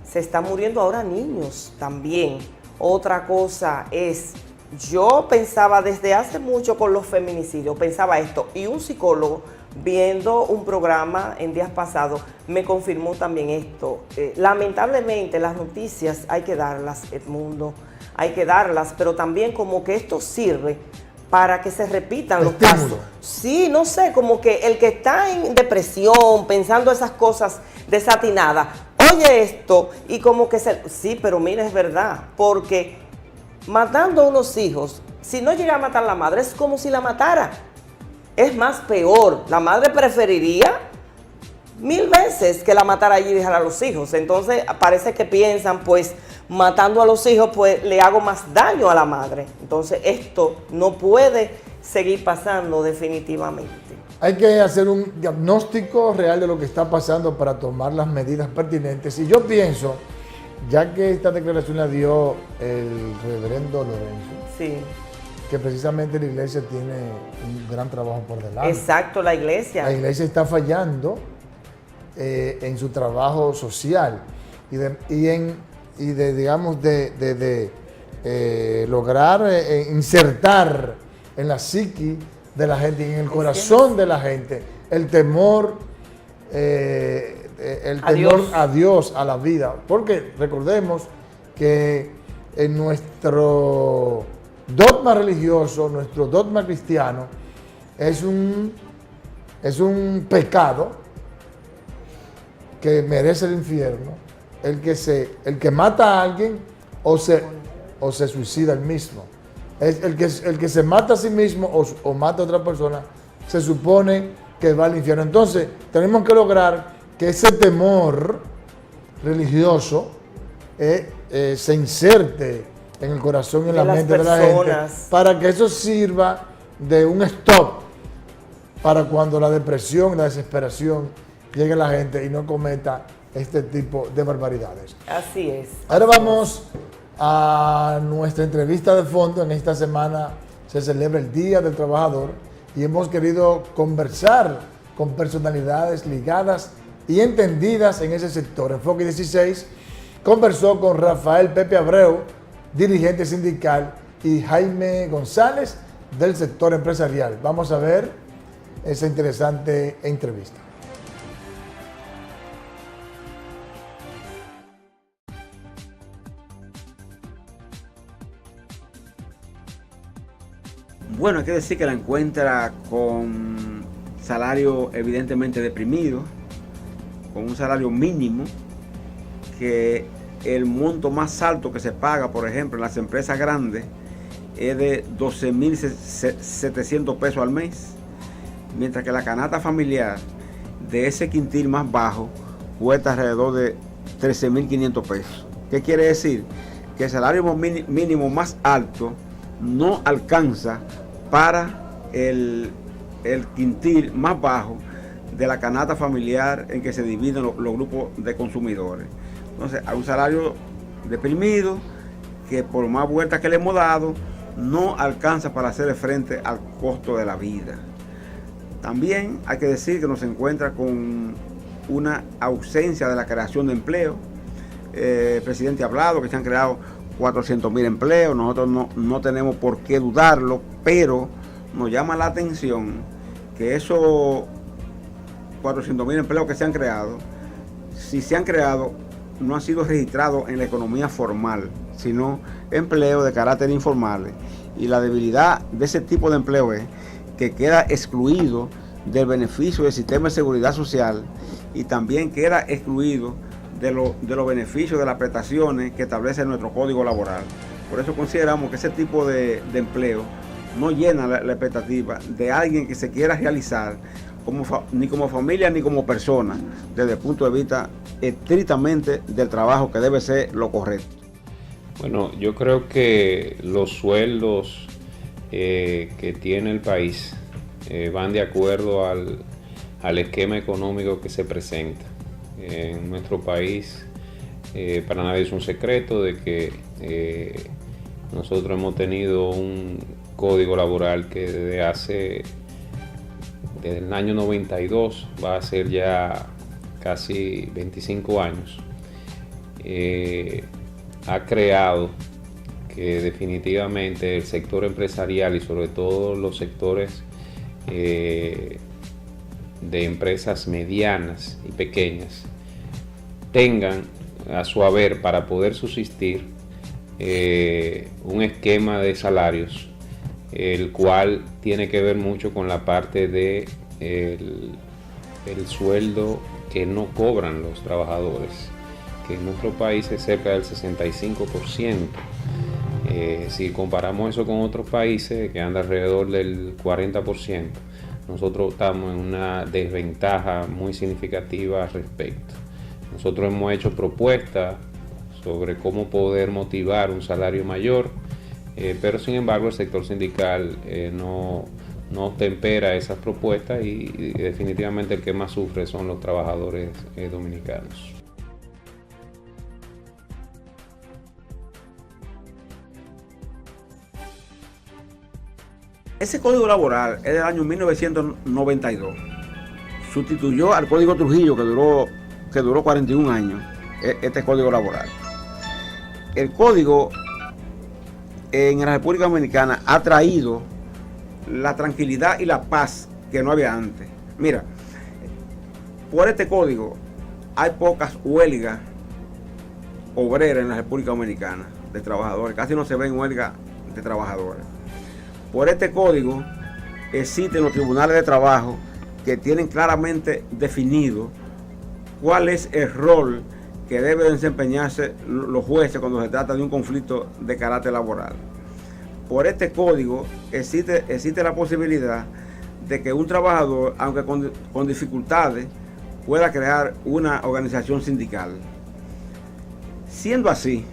se están muriendo ahora niños también. Otra cosa es, yo pensaba desde hace mucho con los feminicidios, pensaba esto, y un psicólogo viendo un programa en días pasados me confirmó también esto. Lamentablemente las noticias hay que darlas, Edmundo, hay que darlas, pero también como que esto sirve para que se repitan los casos. Sí, no sé, como que el que está en depresión, pensando esas cosas desatinadas, oye esto y como que sí, pero mira, es verdad, porque matando a unos hijos, si no llega a matar a la madre, es como si la matara. Es más peor, la madre preferiría 1000 veces que la matara allí y dejara a los hijos. Entonces parece que piensan, pues matando a los hijos, pues le hago más daño a la madre. Entonces esto no puede seguir pasando definitivamente. Hay que hacer un diagnóstico real de lo que está pasando para tomar las medidas pertinentes. Y yo pienso, ya que esta declaración la dio el reverendo Lorenzo, sí, que precisamente la iglesia tiene un gran trabajo por delante. Exacto, la iglesia. La iglesia está fallando en su trabajo social de lograr insertar en la psiqui de la gente y en el corazón de la gente el temor, a Dios, a la vida. Porque recordemos que en nuestro dogma religioso, nuestro dogma cristiano, es un pecado que merece el infierno el que mata a alguien o se suicida él mismo. El que se mata a sí mismo o mata a otra persona, se supone que va al infierno. Entonces, tenemos que lograr que ese temor religioso se inserte en el corazón y en la mente de la gente, para que eso sirva de un stop para cuando la depresión, la desesperación llegue a la gente y no cometa este tipo de barbaridades. Así es. Ahora vamos a nuestra entrevista de fondo. En esta semana se celebra el Día del Trabajador y hemos querido conversar con personalidades ligadas y entendidas en ese sector. Enfoque 16 conversó con Rafael Pepe Abreu, dirigente sindical, y Jaime González del sector empresarial. Vamos a ver esa interesante entrevista. Bueno, hay que decir que la encuentra con salario evidentemente deprimido, con un salario mínimo, que el monto más alto que se paga, por ejemplo, en las empresas grandes es de 12.700 pesos al mes, mientras que la canasta familiar de ese quintil más bajo cuesta alrededor de 13.500 pesos. ¿Qué quiere decir? Que el salario mínimo más alto no alcanza para el quintil más bajo de la canasta familiar en que se dividen los grupos de consumidores. Entonces, hay un salario deprimido que, por más vueltas que le hemos dado, no alcanza para hacerle frente al costo de la vida. También hay que decir que nos encuentra con una ausencia de la creación de empleo. El presidente ha hablado que se han creado 400.000 empleos, nosotros no tenemos por qué dudarlo, pero nos llama la atención que esos 400.000 empleos que se han creado, si se han creado, no han sido registrados en la economía formal, sino empleos de carácter informal. Y la debilidad de ese tipo de empleo es que queda excluido del beneficio del sistema de seguridad social y también queda excluido de los beneficios de las prestaciones que establece nuestro Código Laboral. Por eso consideramos que ese tipo de empleo no llena la expectativa de alguien que se quiera realizar ni como familia ni como persona, desde el punto de vista estrictamente del trabajo, que debe ser lo correcto. Bueno, yo creo que los sueldos que tiene el país van de acuerdo al esquema económico que se presenta. En nuestro país, para nadie es un secreto de que nosotros hemos tenido un código laboral que desde el año 92, va a ser ya casi 25 años, ha creado que definitivamente el sector empresarial y sobre todo los sectores de empresas medianas y pequeñas tengan a su haber, para poder subsistir, un esquema de salarios, el cual tiene que ver mucho con la parte de el sueldo que no cobran los trabajadores, que en nuestro país es cerca del 65%. Si comparamos eso con otros países, que anda alrededor del 40%, nosotros estamos en una desventaja muy significativa al respecto. Nosotros hemos hecho propuestas sobre cómo poder motivar un salario mayor, pero sin embargo el sector sindical no tempera esas propuestas y definitivamente el que más sufre son los trabajadores dominicanos. Ese Código Laboral es del año 1992. Sustituyó al Código Trujillo, que duró 41 años, este Código Laboral. El Código en la República Dominicana ha traído la tranquilidad y la paz que no había antes. Mira, por este Código hay pocas huelgas obreras en la República Dominicana de trabajadores. Casi no se ven huelgas de trabajadores. Por este código existen los tribunales de trabajo que tienen claramente definido cuál es el rol que deben desempeñarse los jueces cuando se trata de un conflicto de carácter laboral. Por este código existe la posibilidad de que un trabajador, aunque con dificultades, pueda crear una organización sindical. Siendo así,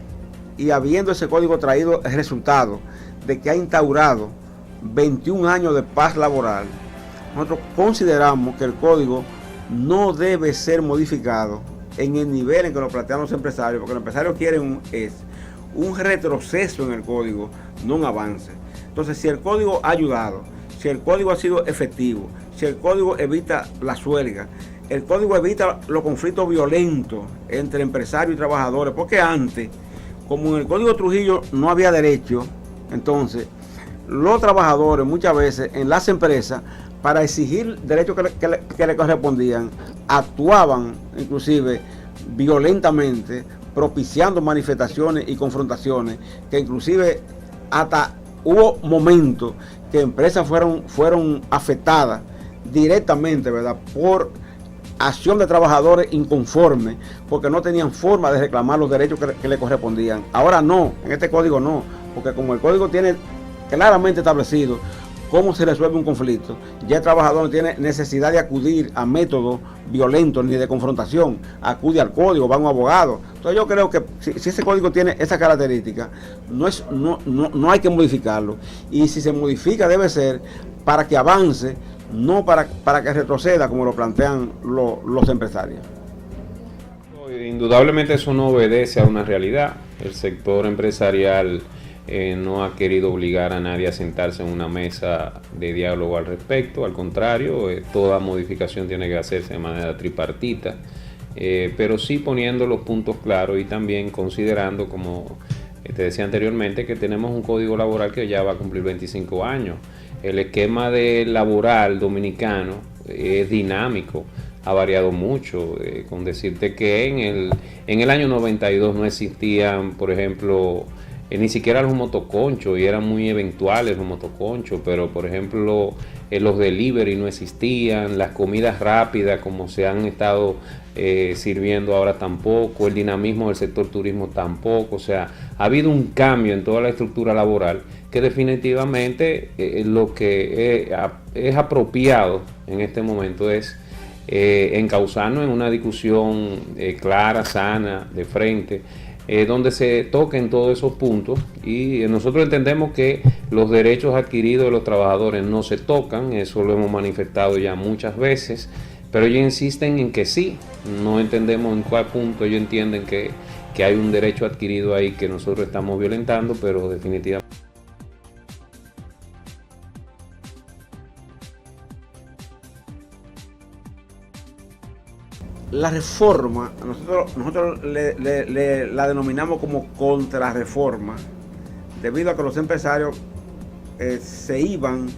y habiendo ese código traído el resultado de que ha instaurado 21 años de paz laboral, nosotros consideramos que el código no debe ser modificado en el nivel en que lo plantean los empresarios, porque los empresarios quieren un retroceso en el código, no un avance. Entonces, si el código ha ayudado, si el código ha sido efectivo, si el código evita las huelgas, el código evita los conflictos violentos entre empresarios y trabajadores, porque antes, como en el Código Trujillo no había derecho, entonces los trabajadores muchas veces en las empresas, para exigir derechos que le correspondían, actuaban inclusive violentamente, propiciando manifestaciones y confrontaciones, que inclusive hasta hubo momentos que empresas fueron afectadas directamente, ¿verdad?, por acción de trabajadores inconformes, porque no tenían forma de reclamar los derechos que le correspondían. Ahora no, en este código no, porque como el código tiene claramente establecido cómo se resuelve un conflicto, ya el trabajador no tiene necesidad de acudir a métodos violentos ni de confrontación, acude al código, va a un abogado. Entonces yo creo que si ese código tiene esa característica, no hay que modificarlo, y si se modifica debe ser para que avance, no para que retroceda como lo plantean los empresarios. Indudablemente eso no obedece a una realidad. El sector empresarial no ha querido obligar a nadie a sentarse en una mesa de diálogo al respecto, al contrario, toda modificación tiene que hacerse de manera tripartita, pero sí poniendo los puntos claros y también considerando, como te decía anteriormente, que tenemos un código laboral que ya va a cumplir 25 años. El esquema laboral dominicano es dinámico, ha variado mucho, con decirte que en el año 92 no existían, por ejemplo, ni siquiera los motoconchos, y eran muy eventuales los motoconchos, pero por ejemplo los delivery no existían, las comidas rápidas como se han estado sirviendo ahora tampoco, el dinamismo del sector turismo tampoco. O sea, ha habido un cambio en toda la estructura laboral que definitivamente lo que es apropiado en este momento es encauzarnos en una discusión clara, sana, de frente, donde se toquen todos esos puntos, y nosotros entendemos que los derechos adquiridos de los trabajadores no se tocan, eso lo hemos manifestado ya muchas veces, pero ellos insisten en que sí, no entendemos en cuál punto ellos entienden que hay un derecho adquirido ahí que nosotros estamos violentando, pero definitivamente. La reforma, nosotros la denominamos como contrarreforma, debido a que los empresarios se iban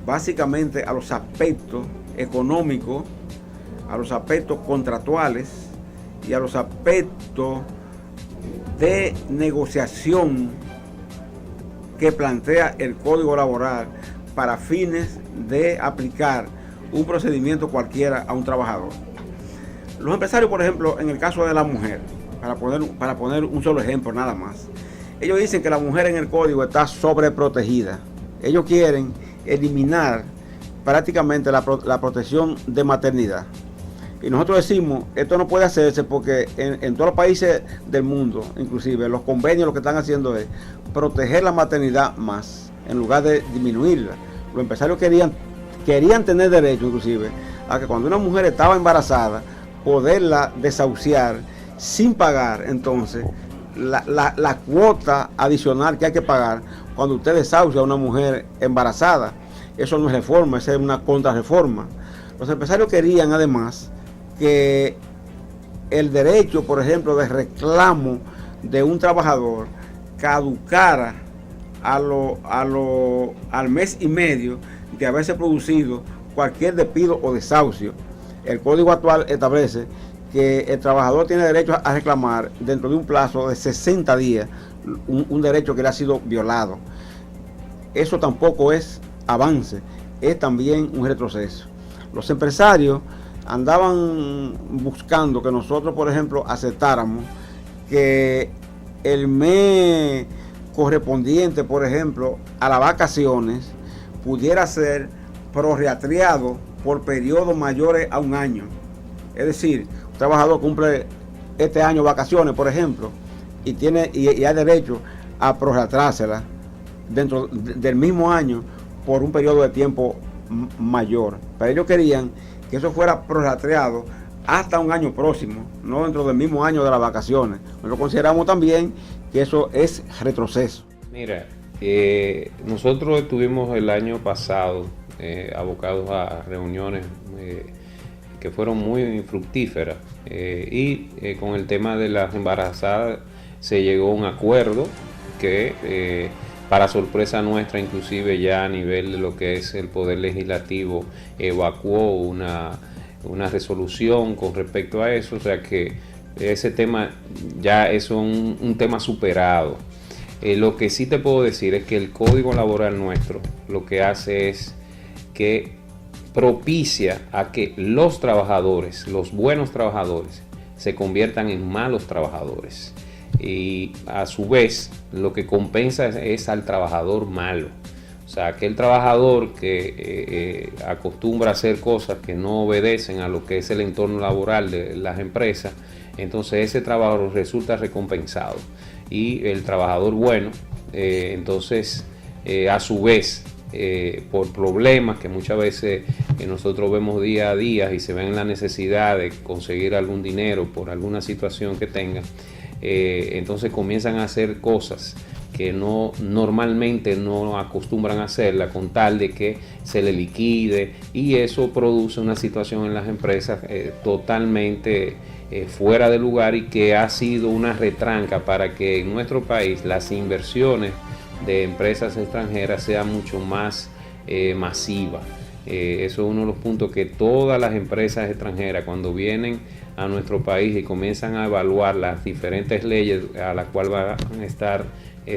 básicamente a los aspectos económicos, a los aspectos contractuales y a los aspectos de negociación que plantea el Código Laboral para fines de aplicar un procedimiento cualquiera a un trabajador. Los empresarios, por ejemplo, en el caso de la mujer, para poner un solo ejemplo nada más, ellos dicen que la mujer en el código está sobreprotegida. Ellos quieren eliminar prácticamente la protección de maternidad. Y nosotros decimos, esto no puede hacerse porque en todos los países del mundo, inclusive los convenios, lo que están haciendo es proteger la maternidad más, en lugar de disminuirla. Los empresarios querían tener derecho, inclusive, a que cuando una mujer estaba embarazada, poderla desahuciar sin pagar entonces la cuota adicional que hay que pagar cuando usted desahucia a una mujer embarazada. Eso no es reforma, esa es una contrarreforma. Los empresarios querían además que el derecho, por ejemplo, de reclamo de un trabajador caducara al mes y medio de haberse producido cualquier despido o desahucio. El código actual establece que el trabajador tiene derecho a reclamar dentro de un plazo de 60 días un derecho que le ha sido violado. Eso tampoco es avance, es también un retroceso. Los empresarios andaban buscando que nosotros, por ejemplo, aceptáramos que el mes correspondiente, por ejemplo, a las vacaciones pudiera ser prorrateado por periodos mayores a un año. Es decir, un trabajador cumple este año vacaciones, por ejemplo, y hay derecho a prorrateársela dentro del mismo año por un periodo de tiempo mayor. Pero ellos querían que eso fuera prorrateado hasta un año próximo, no dentro del mismo año de las vacaciones. Nosotros consideramos también que eso es retroceso. Mira, nosotros estuvimos el año pasado abocados a reuniones que fueron muy fructíferas, y con el tema de las embarazadas se llegó a un acuerdo que para sorpresa nuestra, inclusive ya a nivel de lo que es el Poder Legislativo, evacuó una resolución con respecto a eso. O sea que ese tema ya es un tema superado. Lo que sí te puedo decir es que el Código Laboral nuestro lo que hace es que propicia a que los trabajadores, los buenos trabajadores, se conviertan en malos trabajadores. Y a su vez lo que compensa es al trabajador malo. O sea, aquel trabajador que acostumbra a hacer cosas que no obedecen a lo que es el entorno laboral de las empresas, entonces ese trabajador resulta recompensado. Y el trabajador bueno, entonces a su vez, por problemas que muchas veces nosotros vemos día a día y se ven en la necesidad de conseguir algún dinero por alguna situación que tengan, entonces comienzan a hacer cosas que normalmente no acostumbran a hacerla, con tal de que se le liquide, y eso produce una situación en las empresas totalmente fuera de lugar, y que ha sido una retranca para que en nuestro país las inversiones de empresas extranjeras sean mucho más masivas. Eso es uno de los puntos que todas las empresas extranjeras, cuando vienen a nuestro país y comienzan a evaluar las diferentes leyes a las cuales van a estar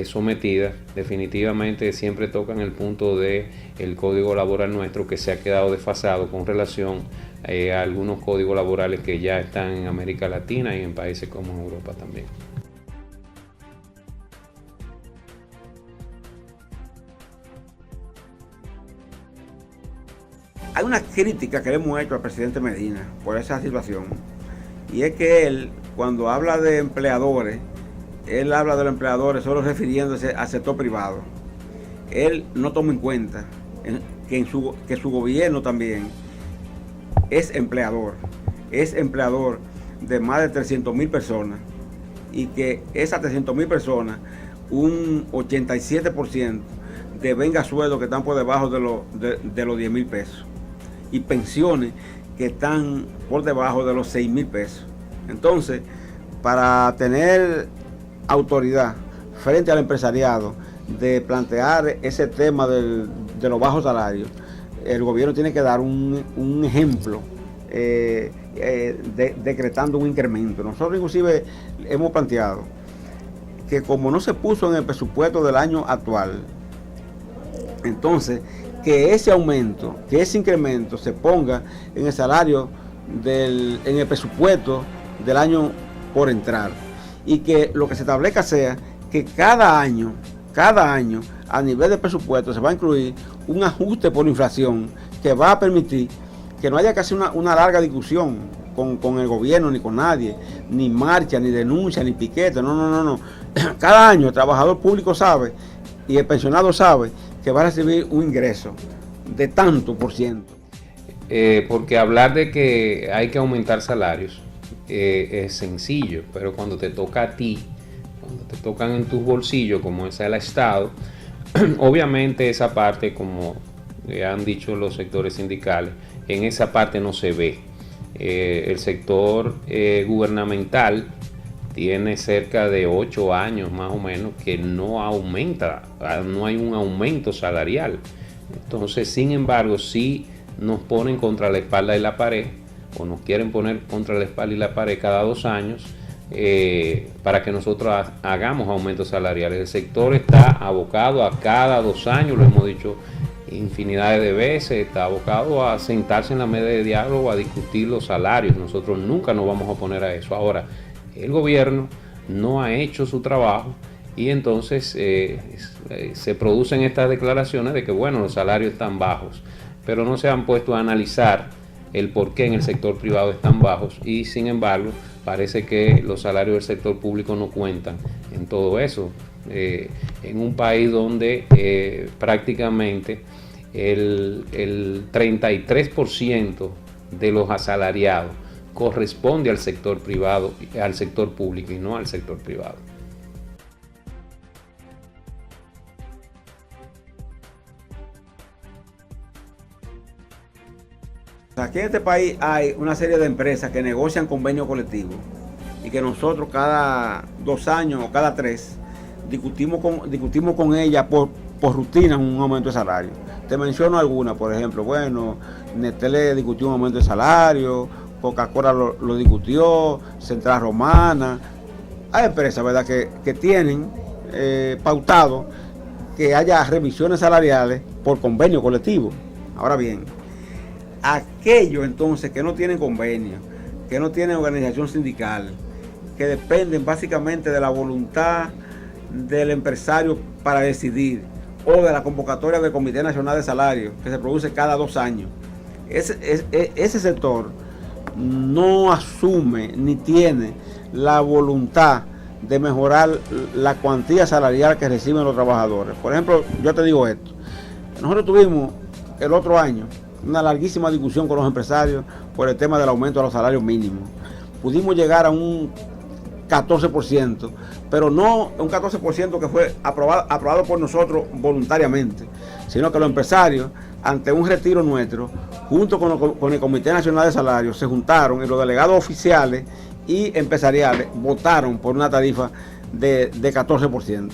sometidas, definitivamente siempre tocan el punto del código laboral nuestro, que se ha quedado desfasado con relación a algunos códigos laborales que ya están en América Latina y en países como Europa también. Hay una crítica que le hemos hecho al presidente Medina por esa situación, y es que él, cuando habla de empleadores, él habla de los empleadores solo refiriéndose al sector privado. Él no toma en cuenta que su gobierno también es empleador de más de 300.000 personas, y que esas 300.000 personas, un 87% devenga sueldos que están por debajo de los 10.000 pesos, y pensiones que están por debajo de los 6.000 pesos. Entonces, para tener autoridad frente al empresariado de plantear ese tema de los bajos salarios, el gobierno tiene que dar un ejemplo, decretando un incremento. Nosotros inclusive hemos planteado que, como no se puso en el presupuesto del año actual, entonces que ese aumento, que ese incremento se ponga en el salario en el presupuesto del año por entrar, y que lo que se establezca sea que cada año a nivel de presupuesto se va a incluir un ajuste por inflación que va a permitir que no haya que hacer una larga discusión con el gobierno ni con nadie, ni marcha, ni denuncia, ni piquete. No. Cada año el trabajador público sabe y el pensionado sabe que va a recibir un ingreso de tanto por ciento. Porque hablar de que hay que aumentar salarios es sencillo, pero cuando te toca a ti, cuando te tocan en tus bolsillos, como es el Estado, obviamente esa parte, como han dicho los sectores sindicales, en esa parte no se ve. El sector gubernamental tiene cerca de 8 años más o menos que no aumenta, no hay un aumento salarial. Entonces, sin embargo, sí nos ponen contra la espalda y la pared, o nos quieren poner contra la espalda y la pared cada 2 años, para que nosotros hagamos aumentos salariales. El sector está abocado a cada 2 años, lo hemos dicho infinidad de veces, está abocado a sentarse en la mesa de diálogo a discutir los salarios. Nosotros nunca nos vamos a oponer a eso. Ahora, el gobierno no ha hecho su trabajo, y entonces se producen estas declaraciones de que, bueno, los salarios están bajos, pero no se han puesto a analizar el por qué en el sector privado están bajos, y sin embargo parece que los salarios del sector público no cuentan en todo eso. En un país donde prácticamente el 33% de los asalariados corresponde al sector privado, al sector público, y no al sector privado. Aquí en este país hay una serie de empresas que negocian convenios colectivos, y que nosotros cada 2 años o cada 3 discutimos con ellas por rutina un aumento de salario. Te menciono algunas, por ejemplo, bueno, Nestlé discutió un aumento de salario, Coca-Cola lo discutió, Central Romana. Hay empresas, ¿verdad?, que tienen pautado que haya revisiones salariales por convenio colectivo. Ahora bien, aquellos entonces que no tienen convenio, que no tienen organización sindical, que dependen básicamente de la voluntad del empresario para decidir, o de la convocatoria del Comité Nacional de Salarios, que se produce cada 2 años, ese sector no asume ni tiene la voluntad de mejorar la cuantía salarial que reciben los trabajadores. Por ejemplo, yo te digo esto: nosotros tuvimos el otro año una larguísima discusión con los empresarios por el tema del aumento de los salarios mínimos. Pudimos llegar a un 14%, pero no un 14% que fue aprobado por nosotros voluntariamente, sino que los empresarios, ante un retiro nuestro, junto con el Comité Nacional de Salarios, se juntaron y los delegados oficiales y empresariales votaron por una tarifa de 14%.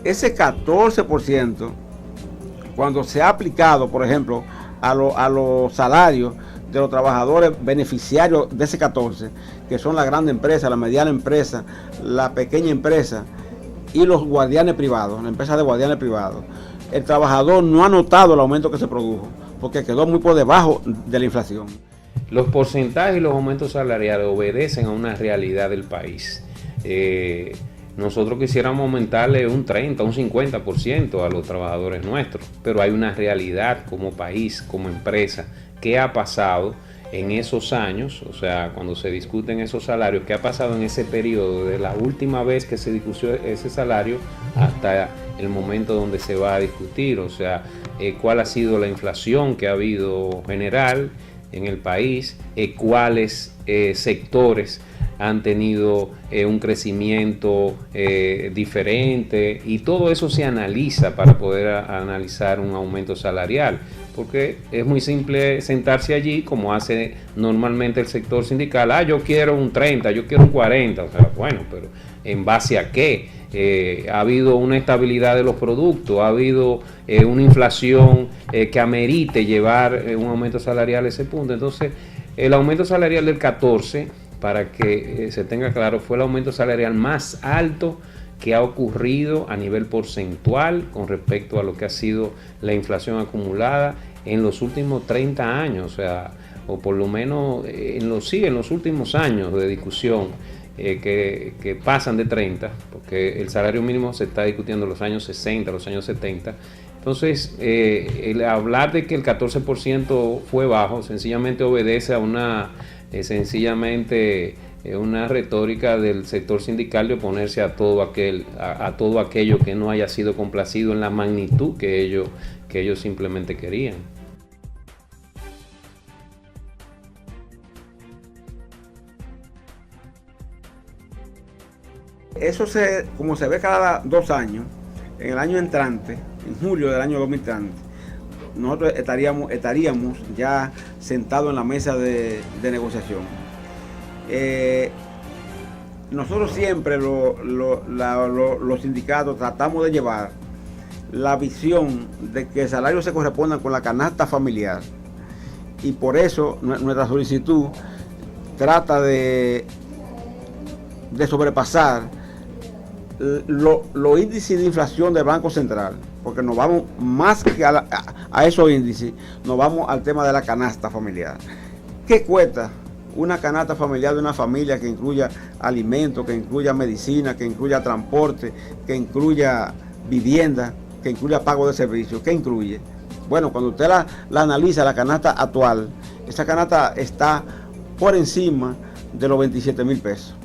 Ese 14%, cuando se ha aplicado, por ejemplo, a los salarios de los trabajadores beneficiarios de ese 14%, que son la grande empresa, la mediana empresa, la pequeña empresa y los guardianes privados, la empresa de guardianes privados, el trabajador no ha notado el aumento que se produjo, porque quedó muy por debajo de la inflación. Los porcentajes y los aumentos salariales obedecen a una realidad del país. Nosotros quisiéramos aumentarle un 30, un 50% a los trabajadores nuestros, pero hay una realidad como país, como empresa. ¿Qué ha pasado en esos años? O sea, cuando se discuten esos salarios, ¿qué ha pasado en ese periodo de la última vez que se discutió ese salario hasta el momento donde se va a discutir? O sea, ¿cuál ha sido la inflación que ha habido general en el país? ¿Cuáles sectores han tenido un crecimiento diferente? Y todo eso se analiza para poder analizar un aumento salarial, porque es muy simple sentarse allí como hace normalmente el sector sindical. Yo quiero un 30, yo quiero un 40, o sea, bueno, pero ¿en base a qué? Ha habido una estabilidad de los productos, ha habido una inflación que amerite llevar un aumento salarial a ese punto. Entonces, el aumento salarial del 14%, para que se tenga claro, fue el aumento salarial más alto que ha ocurrido a nivel porcentual con respecto a lo que ha sido la inflación acumulada en los últimos 30 años, o sea, o por lo menos en los últimos años de discusión que pasan de 30, porque el salario mínimo se está discutiendo en los años 60, los años 70. Entonces, el hablar de que el 14% fue bajo sencillamente obedece a una una retórica del sector sindical de oponerse a todo aquello que no haya sido complacido en la magnitud que ellos simplemente querían. Eso como se ve cada 2 años, en el año entrante, en julio del año 2030, nosotros estaríamos ya sentados en la mesa de negociación. Nosotros siempre, los sindicatos, tratamos de llevar la visión de que el salario se corresponda con la canasta familiar, y por eso nuestra solicitud trata de sobrepasar los índices de inflación del Banco Central, porque nos vamos más que a esos índices, nos vamos al tema de la canasta familiar. ¿Qué cuesta una canasta familiar de una familia que incluya alimentos, que incluya medicina, que incluya transporte, que incluya vivienda, que incluya pago de servicios? ¿Qué incluye? Bueno, cuando usted la analiza, la canasta actual, esa canasta está por encima de los 27,000 pesos.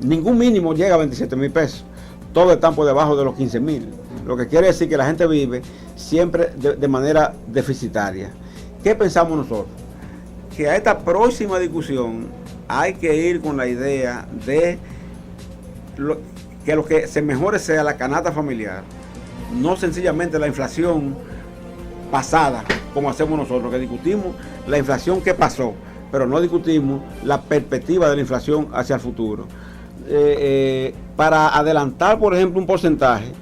Ningún mínimo llega a 27,000 pesos. Todos están por debajo de los 15,000. Lo que quiere decir que la gente vive siempre de manera deficitaria. ¿Qué pensamos nosotros? Que a esta próxima discusión hay que ir con la idea de que lo que se mejore sea la canasta familiar, no sencillamente la inflación pasada, como hacemos nosotros, que discutimos la inflación que pasó, pero no discutimos la perspectiva de la inflación hacia el futuro. Para adelantar, por ejemplo, un porcentaje,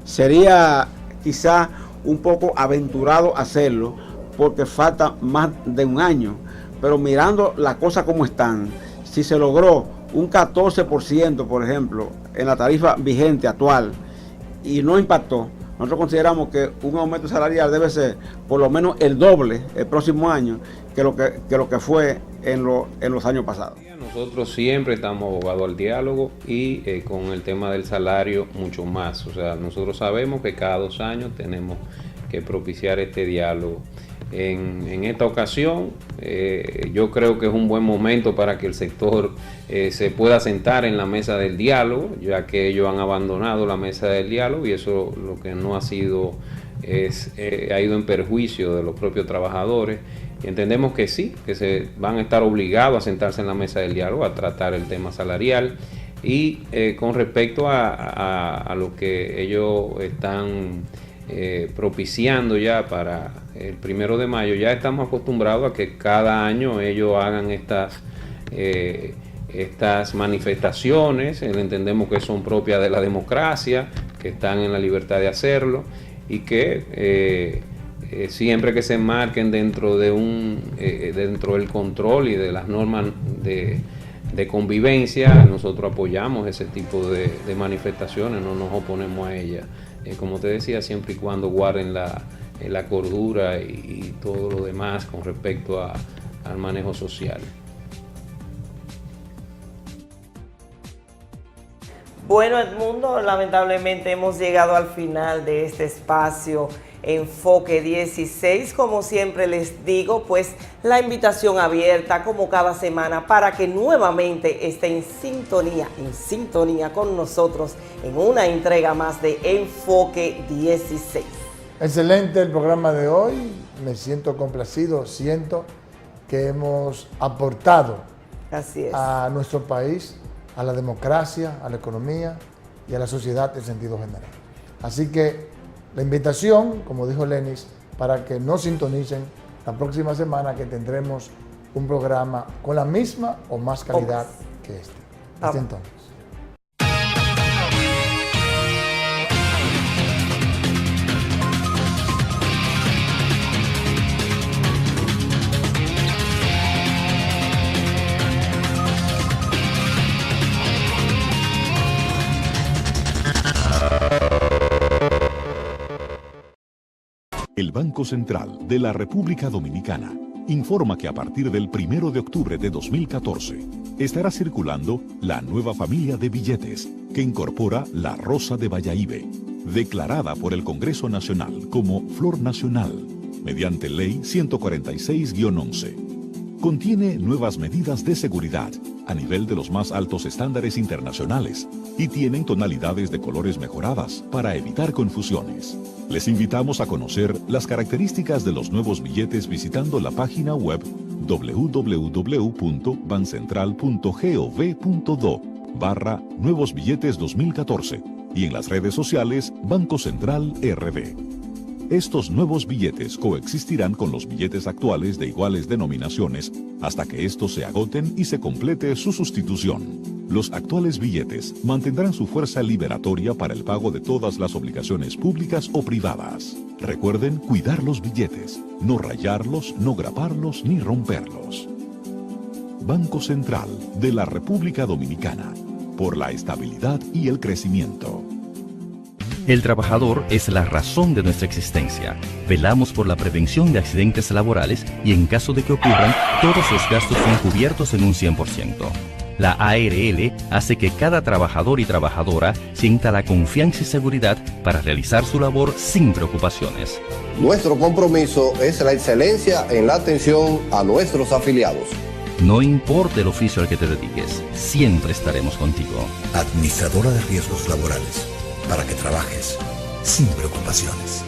sería quizá un poco aventurado hacerlo, porque falta más de un año, pero mirando las cosas como están, si se logró un 14%, por ejemplo, en la tarifa vigente actual, y no impactó, nosotros consideramos que un aumento salarial debe ser por lo menos el doble el próximo año que lo que fue en los años pasados. Nosotros siempre estamos abogados al diálogo y con el tema del salario mucho más. O sea, nosotros sabemos que cada 2 años tenemos que propiciar este diálogo. En esta ocasión, yo creo que es un buen momento para que el sector se pueda sentar en la mesa del diálogo, ya que ellos han abandonado la mesa del diálogo, y eso lo que no ha sido ha ido en perjuicio de los propios trabajadores. Y entendemos que sí, que se van a estar obligados a sentarse en la mesa del diálogo a tratar el tema salarial. Y con respecto a lo que ellos están propiciando ya para el 1 de mayo, ya estamos acostumbrados a que cada año ellos hagan estas manifestaciones. Entendemos que son propias de la democracia, que están en la libertad de hacerlo y que siempre que se enmarquen dentro del control y de las normas de convivencia, nosotros apoyamos ese tipo de manifestaciones, no nos oponemos a ellas. Como te decía, siempre y cuando guarden la cordura y todo lo demás con respecto al manejo social. Bueno, Edmundo, lamentablemente hemos llegado al final de este espacio Enfoque 16. Como siempre les digo, pues la invitación abierta como cada semana para que nuevamente esté en sintonía con nosotros en una entrega más de Enfoque 16. Excelente el programa de hoy, me siento complacido, siento que hemos aportado a nuestro país, a la democracia, a la economía y a la sociedad en sentido general. Así que la invitación, como dijo Lenis, para que nos sintonicen la próxima semana, que tendremos un programa con la misma o más calidad que este. Hasta entonces. El Banco Central de la República Dominicana informa que a partir del 1 de octubre de 2014 estará circulando la nueva familia de billetes que incorpora la Rosa de Bayahibe, declarada por el Congreso Nacional como Flor Nacional mediante Ley 146-11. Contiene nuevas medidas de seguridad a nivel de los más altos estándares internacionales y tienen tonalidades de colores mejoradas para evitar confusiones. Les invitamos a conocer las características de los nuevos billetes visitando la página web www.bancentral.gov.do/Nuevos Billetes 2014 y en las redes sociales Banco Central RD. Estos nuevos billetes coexistirán con los billetes actuales de iguales denominaciones hasta que estos se agoten y se complete su sustitución. Los actuales billetes mantendrán su fuerza liberatoria para el pago de todas las obligaciones públicas o privadas. Recuerden cuidar los billetes, no rayarlos, no graparlos ni romperlos. Banco Central de la República Dominicana, por la estabilidad y el crecimiento. El trabajador es la razón de nuestra existencia. Velamos por la prevención de accidentes laborales y en caso de que ocurran, todos los gastos son cubiertos en un 100%. La ARL hace que cada trabajador y trabajadora sienta la confianza y seguridad para realizar su labor sin preocupaciones. Nuestro compromiso es la excelencia en la atención a nuestros afiliados. No importa el oficio al que te dediques, siempre estaremos contigo. Administradora de Riesgos Laborales, para que trabajes sin preocupaciones.